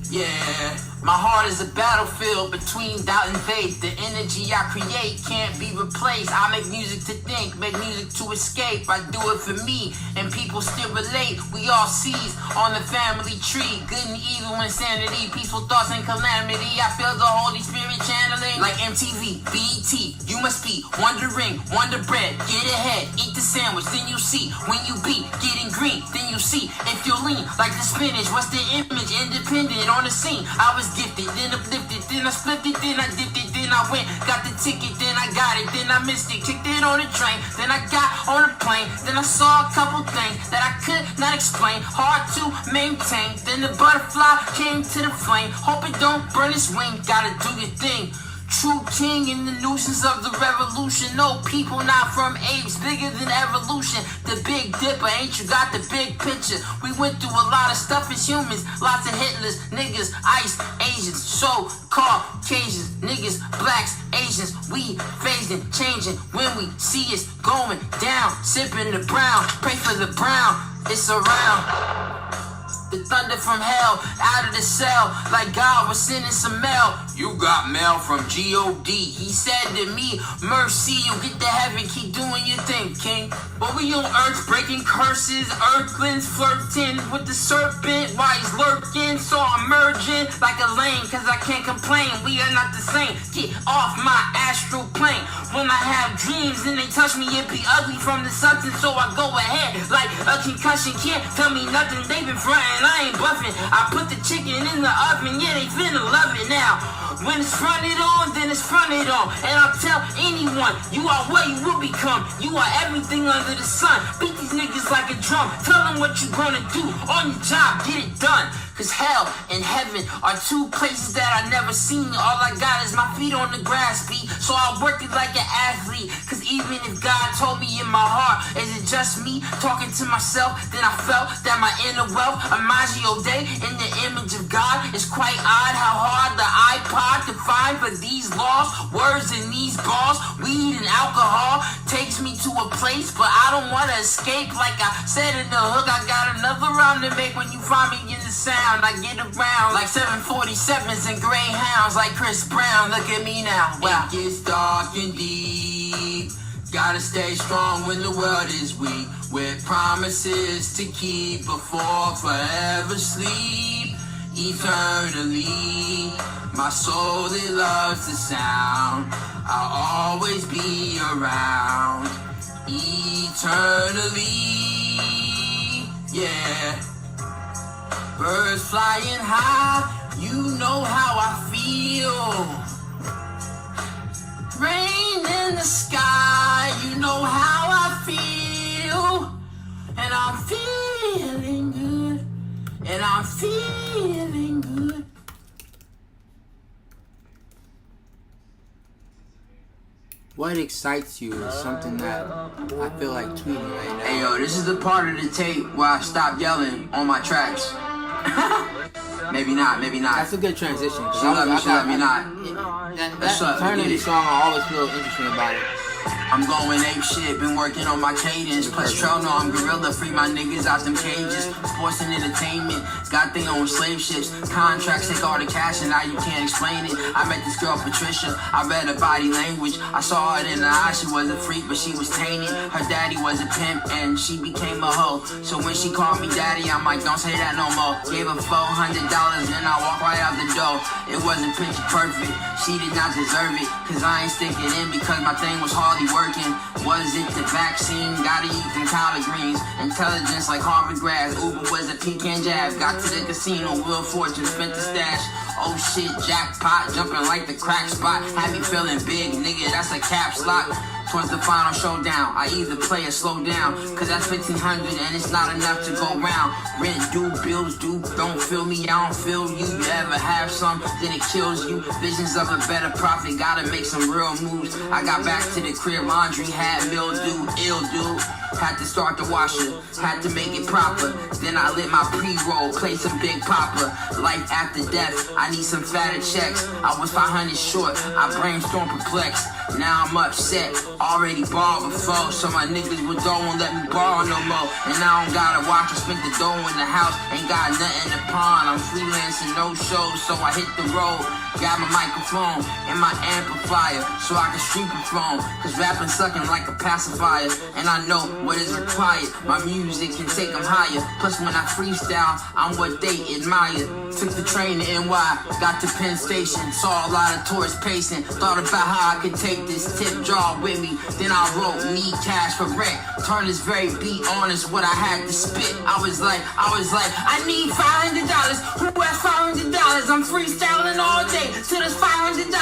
yeah. My heart is a battlefield between doubt and faith. The energy I create can't be replaced. I make music to think, make music to escape. I do it for me, and people still relate. We all seize on the family tree. Good and evil, insanity, peaceful thoughts and calamity. I feel the Holy Spirit channeling like MTV, BET. You must be wondering, wonder bread. Get ahead, eat the sandwich, then you see. When you be getting green, then you see. If you're lean like the spinach, what's the image? Independent on the scene. I was gifted, then uplifted, then I split it, then I dipped it, then I went, got the ticket, then I got it, then I missed it, kicked it on the train, then I got on a plane, then I saw a couple things that I could not explain, hard to maintain, then the butterfly came to the flame, hope it don't burn its wing, gotta do your thing. True king in the nuisance of the revolution. No people not from apes, bigger than evolution. The Big Dipper, ain't you got the big picture? We went through a lot of stuff as humans. Lots of Hitlers, niggas, ice, Asians, so-called Caucasians, niggas, blacks, Asians. We phasing, changing when we see it's going down. Sipping the brown, pray for the brown. It's around. The thunder from hell, out of the cell, like God was sending some mail. You got mail from G.O.D. He said to me, mercy, you get to heaven, keep doing your thing, king. But we on earth breaking curses, earthlings flirting with the serpent while he's lurking. So I'm merging like a lane, cause I can't complain, we are not the same. Get off my astral plane. When I have dreams and they touch me, it be ugly from the substance. So I go ahead like a concussion, can't tell me nothing, they been frontin'. I ain't bluffing. I put the chicken in the oven, yeah, they finna love it now. When it's fronted on, then it's fronted on. And I'll tell anyone, you are what you will become. You are everything under the sun. Beat these niggas like a drum. Tell them what you gonna do on your job, get it done. Cause hell and heaven are two places that I never seen. All I got is my feet on the grass, beat. So I work it like an athlete. Cause even if God told me in my heart, is it just me talking to myself? Then I felt that my inner wealth, Imagio Day, in the image of God. It's quite odd how hard the iPod could find time for these laws, words in these bars. Weed and alcohol takes me to a place, but I don't wanna escape. Like I said in the hook, I got another rhyme to make. When you find me in the sound, I get around like 747s and Greyhounds, like Chris Brown. Look at me now. Wow. It gets dark and deep. Gotta stay strong when the world is weak, with promises to keep before forever sleep. Eternally, my soul, it loves the sound. I'll always be around. Eternally, yeah. Birds flying high, you know how I feel. Rain in the sky, you know how I feel. And I'm feeling good. And I'm feeling good. What excites you is something that I feel like tweeting right now. Hey yo, this is the part of the tape where I stop yelling on my tracks. Maybe not. That's a good transition. She let me not. That turn of the song, I always feel interesting about it. I'm going ape shit, been working on my cadence. Plus Trell know I'm gorilla, free my niggas out them cages. Sports and entertainment, got their own slave ships. Contracts take all the cash and now you can't explain it. I met this girl Patricia, I read her body language. I saw it in her eyes, she was a freak but she was tainted. Her daddy was a pimp and she became a hoe. So when she called me daddy, I'm like, don't say that no more. Gave her $400 and I walked right out the door. It wasn't picture perfect, she did not deserve it. Cause I ain't sticking in because my thing was hardly working. Was it the vaccine? Gotta eat them collard greens. Intelligence like Harvard grads. Uber was a pecan jab. Got to the casino, Will Fortune spent the stash. Oh shit, jackpot, jumping like the crack spot. Had me feeling big, nigga, that's a caps lock. Towards the final showdown, I either play or slow down. Cause that's 1,500 and it's not enough to go round. Rent due, bills due, don't feel me, I don't feel you. You ever have some, then it kills you. Visions of a better profit, gotta make some real moves. I got back to the crib, laundry had mildew, ill dude. Had to start the washer, had to make it proper. Then I lit my pre-roll, play some Big Papa. Life after death, I need some fatter checks. I was 500 short, I brainstorm perplexed. Now I'm upset, already borrowed before. So my niggas with dough won't let me borrow no more. And I don't gotta watch or spend the dough in the house. Ain't got nothing to pawn, I'm freelancing, no shows. So I hit the road, got my microphone and my amplifier so I can stream perform. Cause rapping sucking like a pacifier. And I know what is required, my music can take them higher. Plus when I freestyle, I'm what they admire. Took the train to NY, got to Penn Station. Saw a lot of tourists pacing. Thought about how I could take this tip jar with me. Then I wrote, need cash for rent. Turn this very beat honest, what I had to spit. I was like, I need $500. Who has $500? I'm freestyling all day till this $500.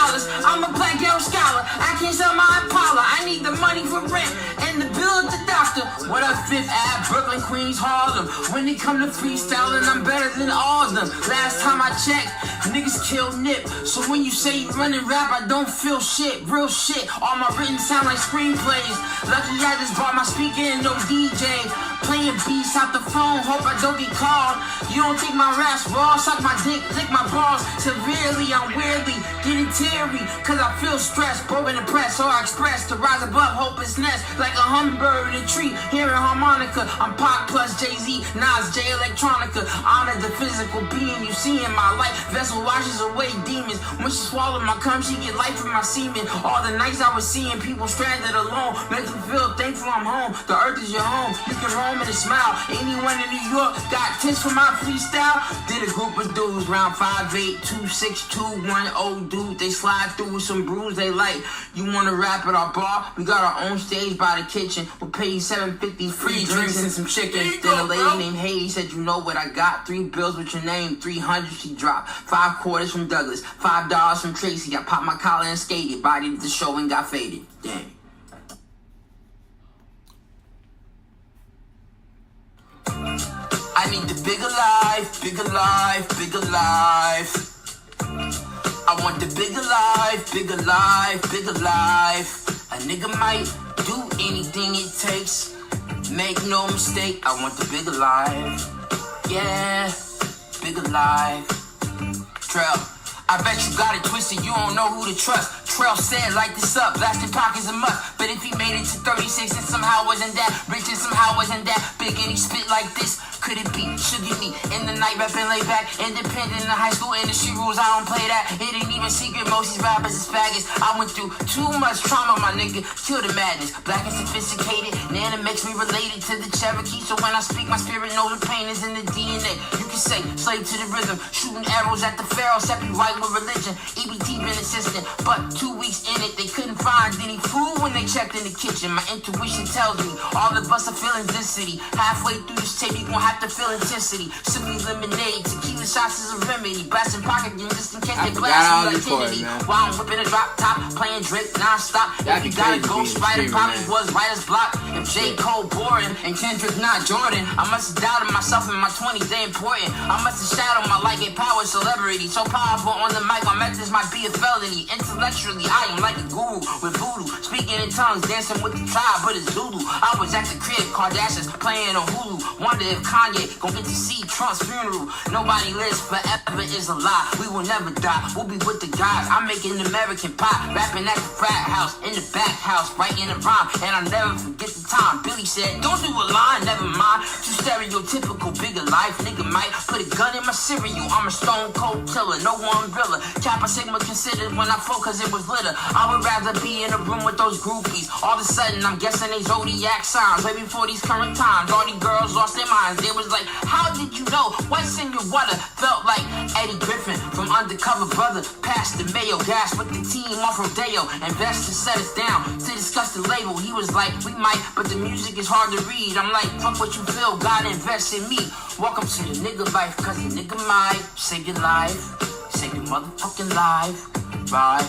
I'm a black girl scholar, I can't sell my Impala. I need the money for rent and the bill at the doctor. What up, Fifth Ave, Brooklyn, Queens, Harlem? When it come to freestyling, I'm better than all of them. Last time I checked, niggas kill Nip. So when you say you running rap, I don't feel shit, real shit. All my written sound like screenplays. Lucky I just bought my speaker and no DJ. Playing beats out the phone, hope I don't get called. You don't think my rap's raw? Suck my dick, lick my balls. Severely, I'm weirdly getting teary, cause I feel stressed, broken and pressed. So I express to rise above hopelessness, like a hummingbird in a tree, hearing harmonica. I'm Pac plus Jay-Z, Nas, J Electronica. Honor the physical being you see in my life. Vessel washes away demons. When she swallowed my cum, she get life from my semen. All the nights I was seeing people stranded alone, make them feel thankful I'm home. The earth is your home, you can roam in a smile. Anyone in New York got tips for my freestyle? Did a group of dudes round 5'8", 262, 10 dude. They slide through with some brews they like. You wanna rap at our bar? We got our own stage by the kitchen. We'll pay you $7.50 free drinks and some chicken. Then a lady named Haiti said, you know what I got? 3 bills with your name, 300 she dropped. 5 quarters from Douglas, $5 from Tracy. I popped my collar and skated, bodied the show and got faded. Dang. I need the bigger life, bigger life, bigger life. I want the bigger life, bigger life, bigger life. A nigga might do anything it takes. Make no mistake, I want the bigger life. Yeah, bigger life. Trell, I bet you got it twisted, you don't know who to trust. Trail said, light this up, blasting pockets a must. But if he made it to 36 and somehow wasn't that rich and somehow wasn't that big and he spit like this, could it be? Should it be? In the night, rapping laid back, independent in the high school industry rules, I don't play that. It ain't even secret, most these rappers is faggots. I went through too much trauma, my nigga, kill the madness. Black and sophisticated, Nana makes me related to the Cherokee. So when I speak, my spirit knows the pain is in the DNA. You can say, slave to the rhythm, shooting arrows at the pharaoh, separate white with religion. EBT been assistant, but 2 weeks in it, they couldn't find any food when they checked in the kitchen. My intuition tells me all of us are feeling density. Halfway through this tape, you gon' have to feel intensity. Sipping lemonade, tequila shots is a remedy. Blasting pocket games just in case they blast me like Kennedy. While I'm whipping a drop top, playing Drake non-stop. If you got a ghost rider, probably was writer's block. If J. Cole boring and Kendrick not Jordan, I must have doubted myself in my 20s, they important. I must have shadowed my like a power celebrity. So powerful on the mic, my methods might be a felony. Intellectually, I am like a guru with voodoo. Speaking in tongues, dancing with the tribe, but it's Zulu. I was at the crib, Kardashians playing on Hulu. Wonder if Kanye gon' get to see Trump's funeral. Nobody lives forever is a lie. We will never die. We'll be with the guys. I'm making American pie, rapping at the frat house, in the back house, writing a rhyme, and I never forget the time. Billy said, "Don't do a line, never mind." Too stereotypical, bigger life, nigga might put a gun in my cereal. I'm a stone cold killer, no umbrella. Kappa Sigma considered when I fought 'cause it was litter. I would rather be in a room with those groupies. All of a sudden, I'm guessing they zodiac signs. Way before these current times, all these girls lost their minds. They was like, "How did you know what's in your water?" Felt like Eddie Griffin from Undercover Brother. Past the Mayo, gas with the team off Rodeo. Investors set us down to discuss the label. He was like, "We might, but the music is hard to read." I'm like, "Fuck what you feel, God invest in me." Welcome to the nigga life, 'cause the nigga might save your life, save your motherfucking life, right?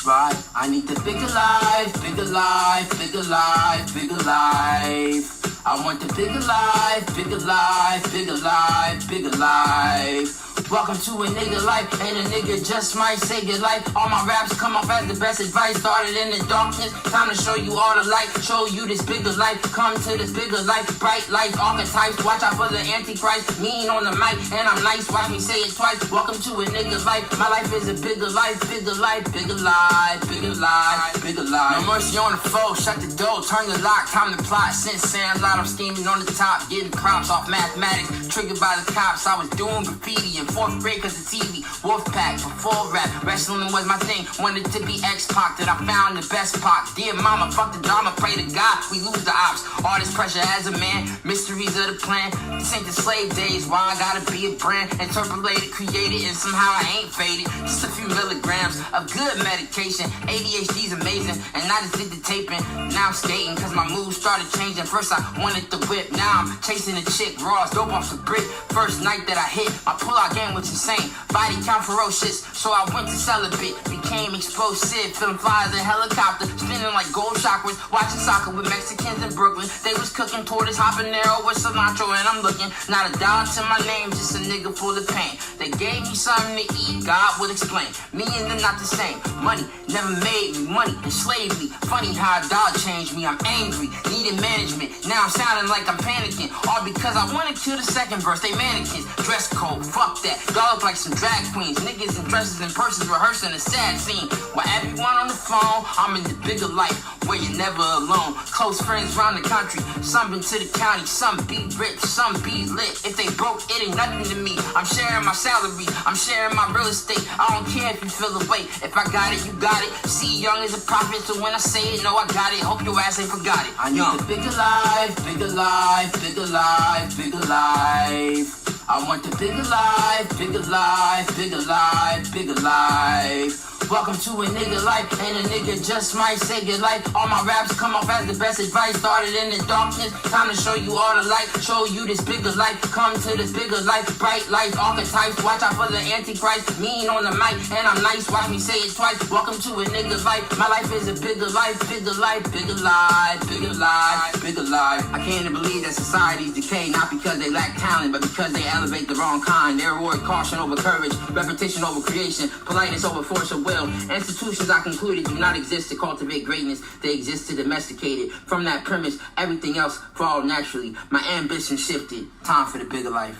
Right, I need the bigger life, bigger life, bigger life, bigger life. I want the bigger life, bigger life, bigger life, bigger life. Welcome to a nigga life, and a nigga just might save your life. All my raps come off as the best advice. Started in the darkness, time to show you all the light. Show you this bigger life, come to this bigger life. Bright lights, archetypes, watch out for the antichrist. Mean on the mic, and I'm nice, watch me say it twice. Welcome to a nigga life, my life is a bigger life, bigger life, bigger life, bigger life, bigger life. No mercy on the foe, shut the door, turn the lock, time to plot. Since Sam's out, I'm scheming on the top, getting props off mathematics. Triggered by the cops, I was doing graffiti in 4th grade 'cause of TV. Wolfpack, before rap, wrestling was my thing. Wanted to be X-Pac, that I found the best Pac. Dear mama, fuck the drama, pray to God, we lose the ops. All this pressure as a man, mysteries of the plan. This ain't the slave days, why I gotta be a brand. Interpolated, created, and somehow I ain't faded. Just a few milligrams of good medication. ADHD's amazing, and I just did the taping. Now I'm skating, 'cause my mood started changing. First I wanted the whip, now I'm chasing a chick. Raw, dope off the brick. First night that I hit, my pull-out game was insane. Body count ferocious, so I went to celibate. Became explosive, feeling fly as a helicopter. Spinning like gold chakras, watching soccer with Mexicans in Brooklyn. They was cooking tortoise, habanero with cilantro, and I'm looking. Not a dollar to my name, just a nigga full of pain. They gave me something to eat, God will explain. Me and them not the same. Money never made me, money enslaved me. Funny how a dollar changed me, I'm angry. Needed management, now I'm sounding like I'm panicking. All because I wanna kill the second verse, they mannequins. Dress code, fuck that. Y'all look like some drag queens. Niggas in dresses and purses rehearsing a sad scene. While everyone on the phone, I'm in the bigger life, where you're never alone. Close friends around the country, some been to the county. Some be rich, some be lit. If they broke, it ain't nothing to me. I'm sharing my salary, I'm sharing my real estate. I don't care if you feel the way. If I got it, you got it. C.Young is a prophet, so when I say it, no, I got it. Hope your ass ain't forgot it. I need the bigger life, bigger life, bigger life, bigger life. I want the bigger life, bigger life, bigger life, bigger life. Welcome to a nigga life, and a nigga just might save your life. All my raps come off as the best advice. Started in the darkness, time to show you all the light. Show you this bigger life, come to this bigger life. Bright lights, archetypes, watch out for the antichrist. Mean on the mic, and I'm nice, watch me say it twice. Welcome to a nigga life, my life is a bigger life, bigger life, bigger life, bigger life, bigger life. I can't even believe that society's decay, not because they lack talent, but because they elevate the wrong kind. They reward caution over courage, repetition over creation, politeness over force of will. Institutions, I concluded, do not exist to cultivate greatness. They exist to domesticate it. From that premise, everything else followed naturally. My ambition shifted. Time for the bigger life.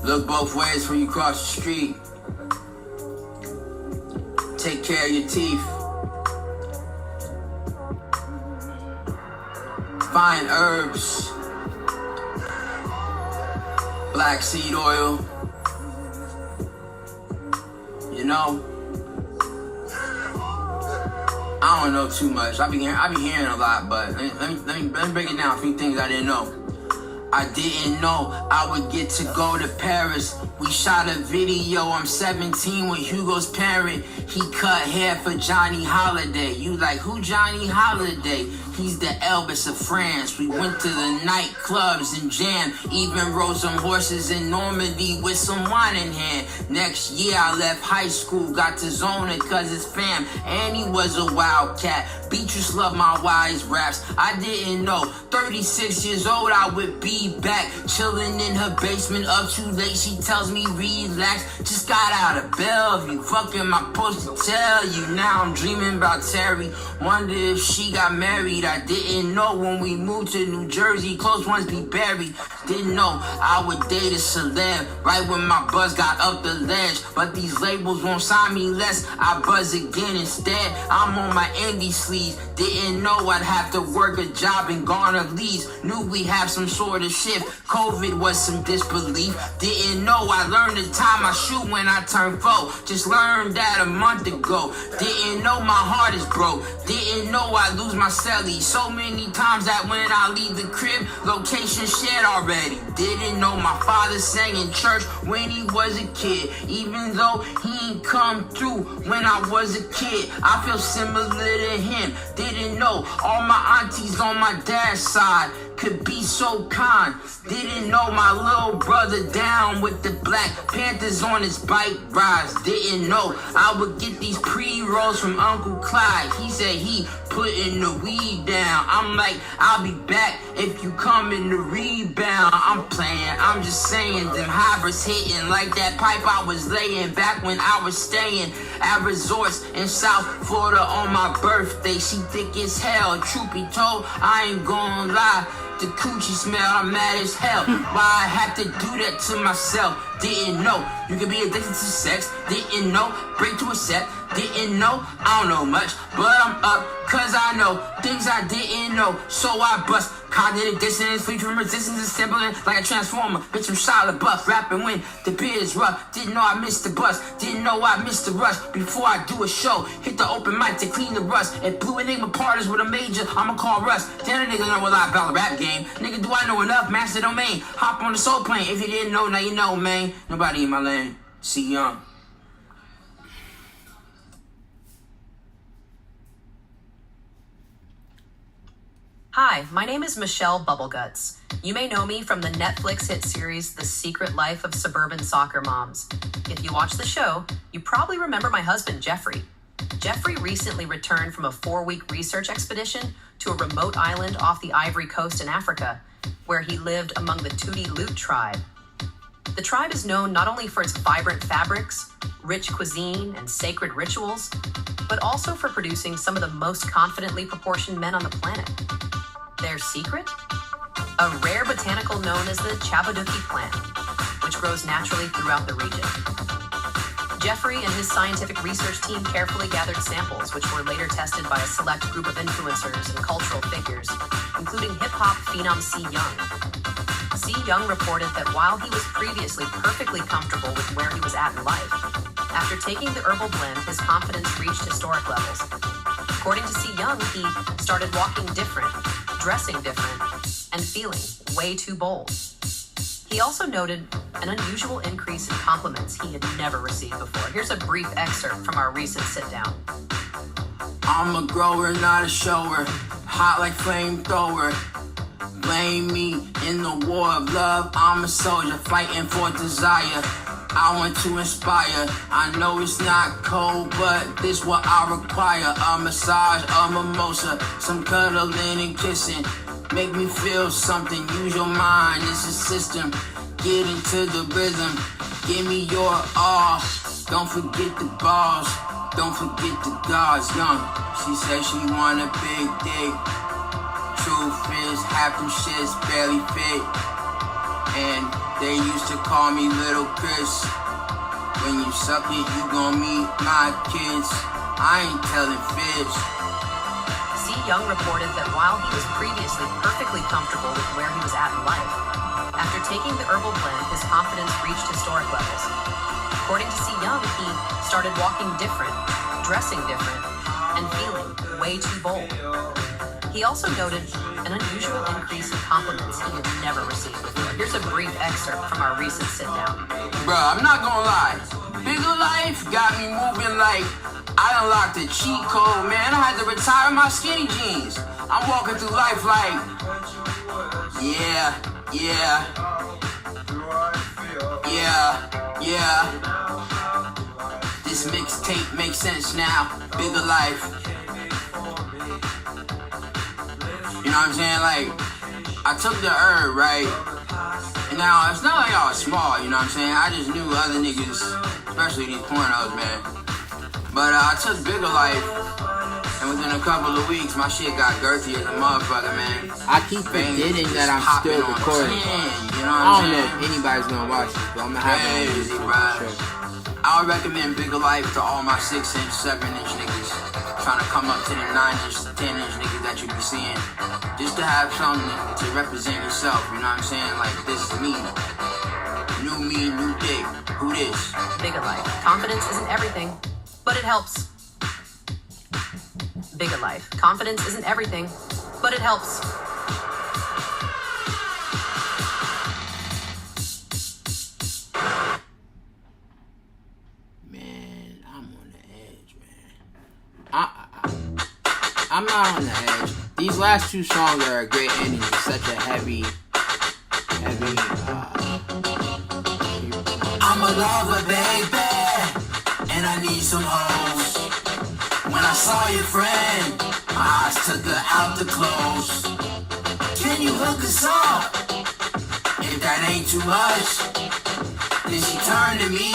Look both ways before you cross the street. Take care of your teeth. Fine herbs. Black seed oil. You know, I don't know too much. I be hearing a lot, but let me break it down. A few things I didn't know. I didn't know I would get to go to Paris. We shot a video, I'm 17 with Hugo's parent. He cut hair for Johnny Holiday. You like, who Johnny Holiday? He's the Elvis of France. We went to the nightclubs and jammed. Even rode some horses in Normandy with some wine in hand. Next year I left high school, got to Zona cause it's fam. And he was a wildcat. Beatrice loved my wise raps. I didn't know, 36 years old I would be back. Chilling in her basement up too late. She tells me relax. Just got out of Bellevue. Fucking my post to tell you. Now I'm dreaming about Terry. Wonder if she got married. I didn't know when we moved to New Jersey. Close ones be buried. Didn't know I would date a celeb. Right when my buzz got up the ledge. But these labels won't sign me less. I buzz again instead. I'm on my indie sleeves. Didn't know I'd have to work a job and garner leads. Knew we have some sort of shift. COVID was some disbelief. Didn't know I learned the time I shoot when I turn 4. Just learned that a month ago. Didn't know my heart is broke. Didn't know I lose my celly. So many times that when I leave the crib, location shared already. Didn't know my father sang in church when he was a kid. Even though he ain't come through when I was a kid. I feel similar to him. Didn't know all my aunties on my dad's side could be so kind. Didn't know my little brother down with the Black Panthers on his bike rides. Didn't know I would get these pre-rolls from Uncle Clyde. He said he putting the weed down. I'm like, I'll be back if you come in the rebound. I'm playing, I'm just saying, them hybrids hitting like that pipe I was laying back when I was staying at resorts in South Florida on my birthday. She thick as hell, truth be told, I ain't gonna lie. The coochie smell, I'm mad as hell. Why I had to do that to myself? Didn't know you could be addicted to sex. Didn't know, break to accept. Didn't know, I don't know much, but I'm up, cause I know things I didn't know. So I bust cognitive dissonance, free from resistance, assembling like a transformer. Bitch, I'm solid buff, rapping when the beat is rough. Didn't know I missed the bus, didn't know I missed the rush. Before I do a show, hit the open mic to clean the rust. If Blue Enigma partners with a major, I'ma call Russ. Then a nigga know a lot about the rap game. Nigga, do I know enough? Master domain. Hop on the soul plane. If you didn't know, now you know, man. Nobody in my lane. C.Young. Hi, my name is Michelle Bubbleguts. You may know me from the Netflix hit series The Secret Life of Suburban Soccer Moms. If you watch the show, you probably remember my husband, Jeffrey. Jeffrey recently returned from a 4-week research expedition to a remote island off the Ivory Coast in Africa, where he lived among the Tuti Lut tribe. The tribe is known not only for its vibrant fabrics, rich cuisine, and sacred rituals, but also for producing some of the most confidently proportioned men on the planet. Their secret? A rare botanical known as the chabaduki plant, which grows naturally throughout the region. Jeffrey and his scientific research team carefully gathered samples, which were later tested by a select group of influencers and cultural figures, including hip-hop phenom C.Young. C.Young reported that while he was previously perfectly comfortable with where he was at in life, after taking the herbal blend, his confidence reached historic levels. According to C.Young, he started walking different, dressing different, and feeling way too bold. He also noted an unusual increase in compliments he had never received before. Here's a brief excerpt from our recent sit-down. I'm a grower, not a shower. Hot like flamethrower. Blame me in the war of love. I'm a soldier fighting for desire. I want to inspire. I know it's not cold, but this what I require. A massage, a mimosa, some cuddling and kissing. Make me feel something. Use your mind, it's a system. Get into the rhythm. Give me your all. Don't forget the balls. Don't forget the gods. Young. She said she want a big dick. Truth is, half them shits barely fit. And they used to call me Little Chris. When you suck it, you gon' meet my kids. I ain't telling fibs. C.Young reported that while he was previously perfectly comfortable with where he was at in life, after taking the herbal blend, his confidence reached historic levels. According to C.Young, he started walking different, dressing different, and feeling way too bold. He also noted an unusual increase in compliments he had never received before. Here's a brief excerpt from our recent sit-down. Bruh, I'm not gonna lie. Bigger life got me moving like I unlocked a cheat code, man. I had to retire my skinny jeans. I'm walking through life like, yeah. This mixtape makes sense now. Bigger life. You know what I'm saying? Like, I took the herb, right? And now, it's not like I was small, you know what I'm saying? I just knew other niggas, especially these pornos, man. But I took Bigger Life, and within a couple of weeks, my shit got girthy as a motherfucker, man. I keep forgetting that I'm still recording. You know what I I'm don't know saying? if anybody's gonna watch this, but I'm gonna have it on Crazy, video bruh. for sure. I would recommend Bigger Life to all my 6-inch, 7-inch niggas trying to come up to the 9-inch, 10-inch niggas that you be seeing. Just to have something to represent yourself, you know what I'm saying? Like, this is me. New me, new dick. Who this? Bigger life. Confidence isn't everything, but it helps. Bigger life. Confidence isn't everything, but it helps. Man, I'm on the edge, man. I'm not on the edge. These last two songs are a great ending to such a heavy. I'm a lover, baby, and I need some hoes. When I saw your friend, my eyes took her out the clothes. Can you hook us up? If that ain't too much, then she turned to me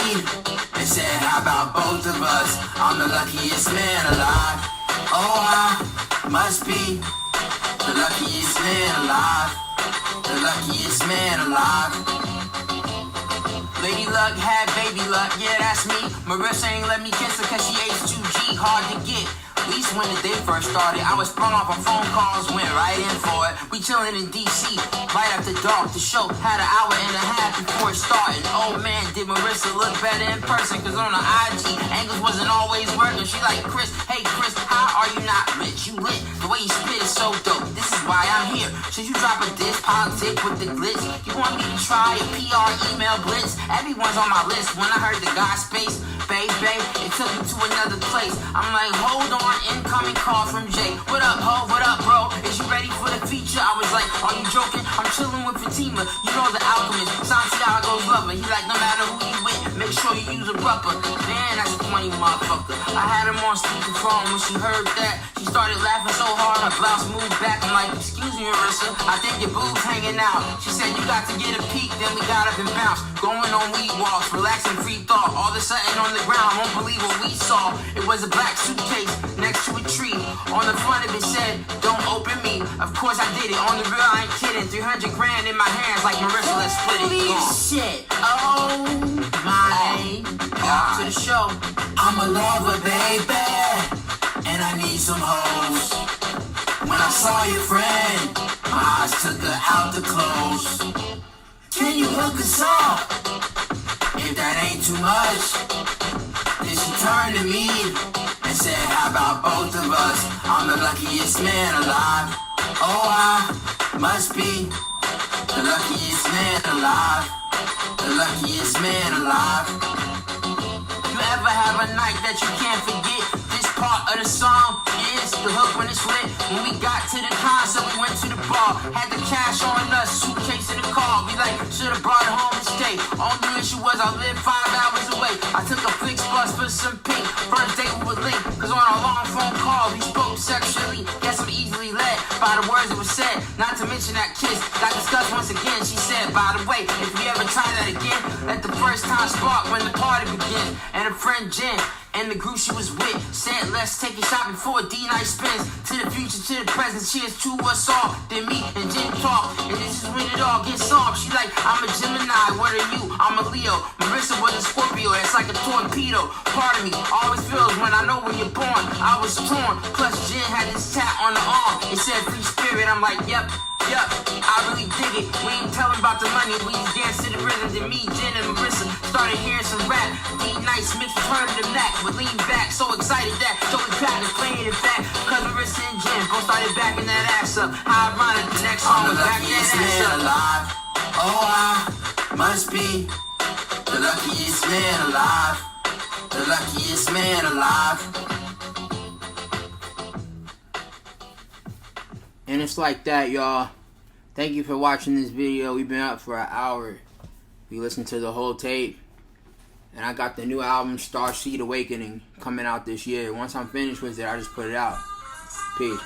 and said, how about both of us? I'm the luckiest man alive. Oh, I must be the luckiest man alive. The luckiest man alive. Lady Luck had baby luck, yeah, that's me. Marissa ain't let me kiss her cause she H2G, hard to get. At least when the day first started, I was sprung off of phone calls, went right in for it. We chillin' in DC, right after dark. The show had an hour and a half before it started. Oh man, did Marissa look better in person? Cause on the IG, angles wasn't always working. She like, Chris, hey Chris, how are you not rich? You lit, the way you spit is so dope. This is why I'm here. Should you drop a diss, politic with the glitz? You want me to try a PR email blitz? Everyone's on my list. When I heard the guy space, babe, it took me to another place. I'm like, hold on, incoming call from Jay. What up, ho? What up, bro? Is you ready for the feature? I was like, are you joking? I'm chilling with Fatima. You know the alchemist. Santiago's lover. He like, no matter who you with, make sure you use a rubber. Man, that's a funny motherfucker. I had him on speakerphone. When she heard that, she started laughing so hard, her blouse moved back. I'm like, excuse me, Marissa, I think your boob's hanging out. She said, you got to get a peek, then we got up and bounced. Going on weed walks, relaxing, free thought. All of a sudden on the ground, won't believe what we saw. It was a black suitcase next to a tree. On the front of it said, don't open me. Of course I did it, on the real, I ain't kidding. 300 grand in my hands, like Marissa, let's split it. Holy shit, oh my God. To the show. I'm a lover, baby, and I need some hoes. When I saw your friend, my eyes took her out the clothes. Can you hook us up? If that ain't too much, then she turned to me and said, how about both of us? I'm the luckiest man alive. Oh, I must be the luckiest man alive. The luckiest man alive. You ever have a night that you can't forget? This part of the song is the hook when it's lit. When we got to the concert, we went to the bar. Had the cash on us, suitcase in the car. We like, should've brought it home and stayed. Only issue was I lived 5 hours away. I took a Flix bus for some pink. First date we were linked, cause on our long phone call, we spoke sexually. Guess I'm easily led by the words that were said. Not to mention that kiss got discussed once again. She said, by the way, if you ever try that again, let the first time spark when the party begins. And a friend Jen and the group she was with said, let's take a shot before D-Night spins. To the future, to the present, cheers to us all. Then me and Jen talk, and this is when it all gets off. She like, I'm a Marissa was a Scorpio, it's like a torpedo. Part of me always feels when I know when you're born. I was torn, plus Jen had this tat on the arm. It said free spirit, I'm like, yep, I really dig it. We ain't telling about the money, we just dance to the rhythms. And me, Jen, and Marissa started hearing some rap. Deep nights mixed with her to Mac, but lean back, so excited that Joey Pack is playing it back. Cause Marissa and Jen both started backing that ass up. How ironic, the next song was backing that ass up. Alive. Oh, I must be the luckiest man alive. The luckiest man alive. And it's like that, y'all. Thank you for watching this video. We've been up for an hour. We listened to the whole tape. And I got the new album, Starseed Awakening, coming out this year. Once I'm finished with it, I just put it out. Peace.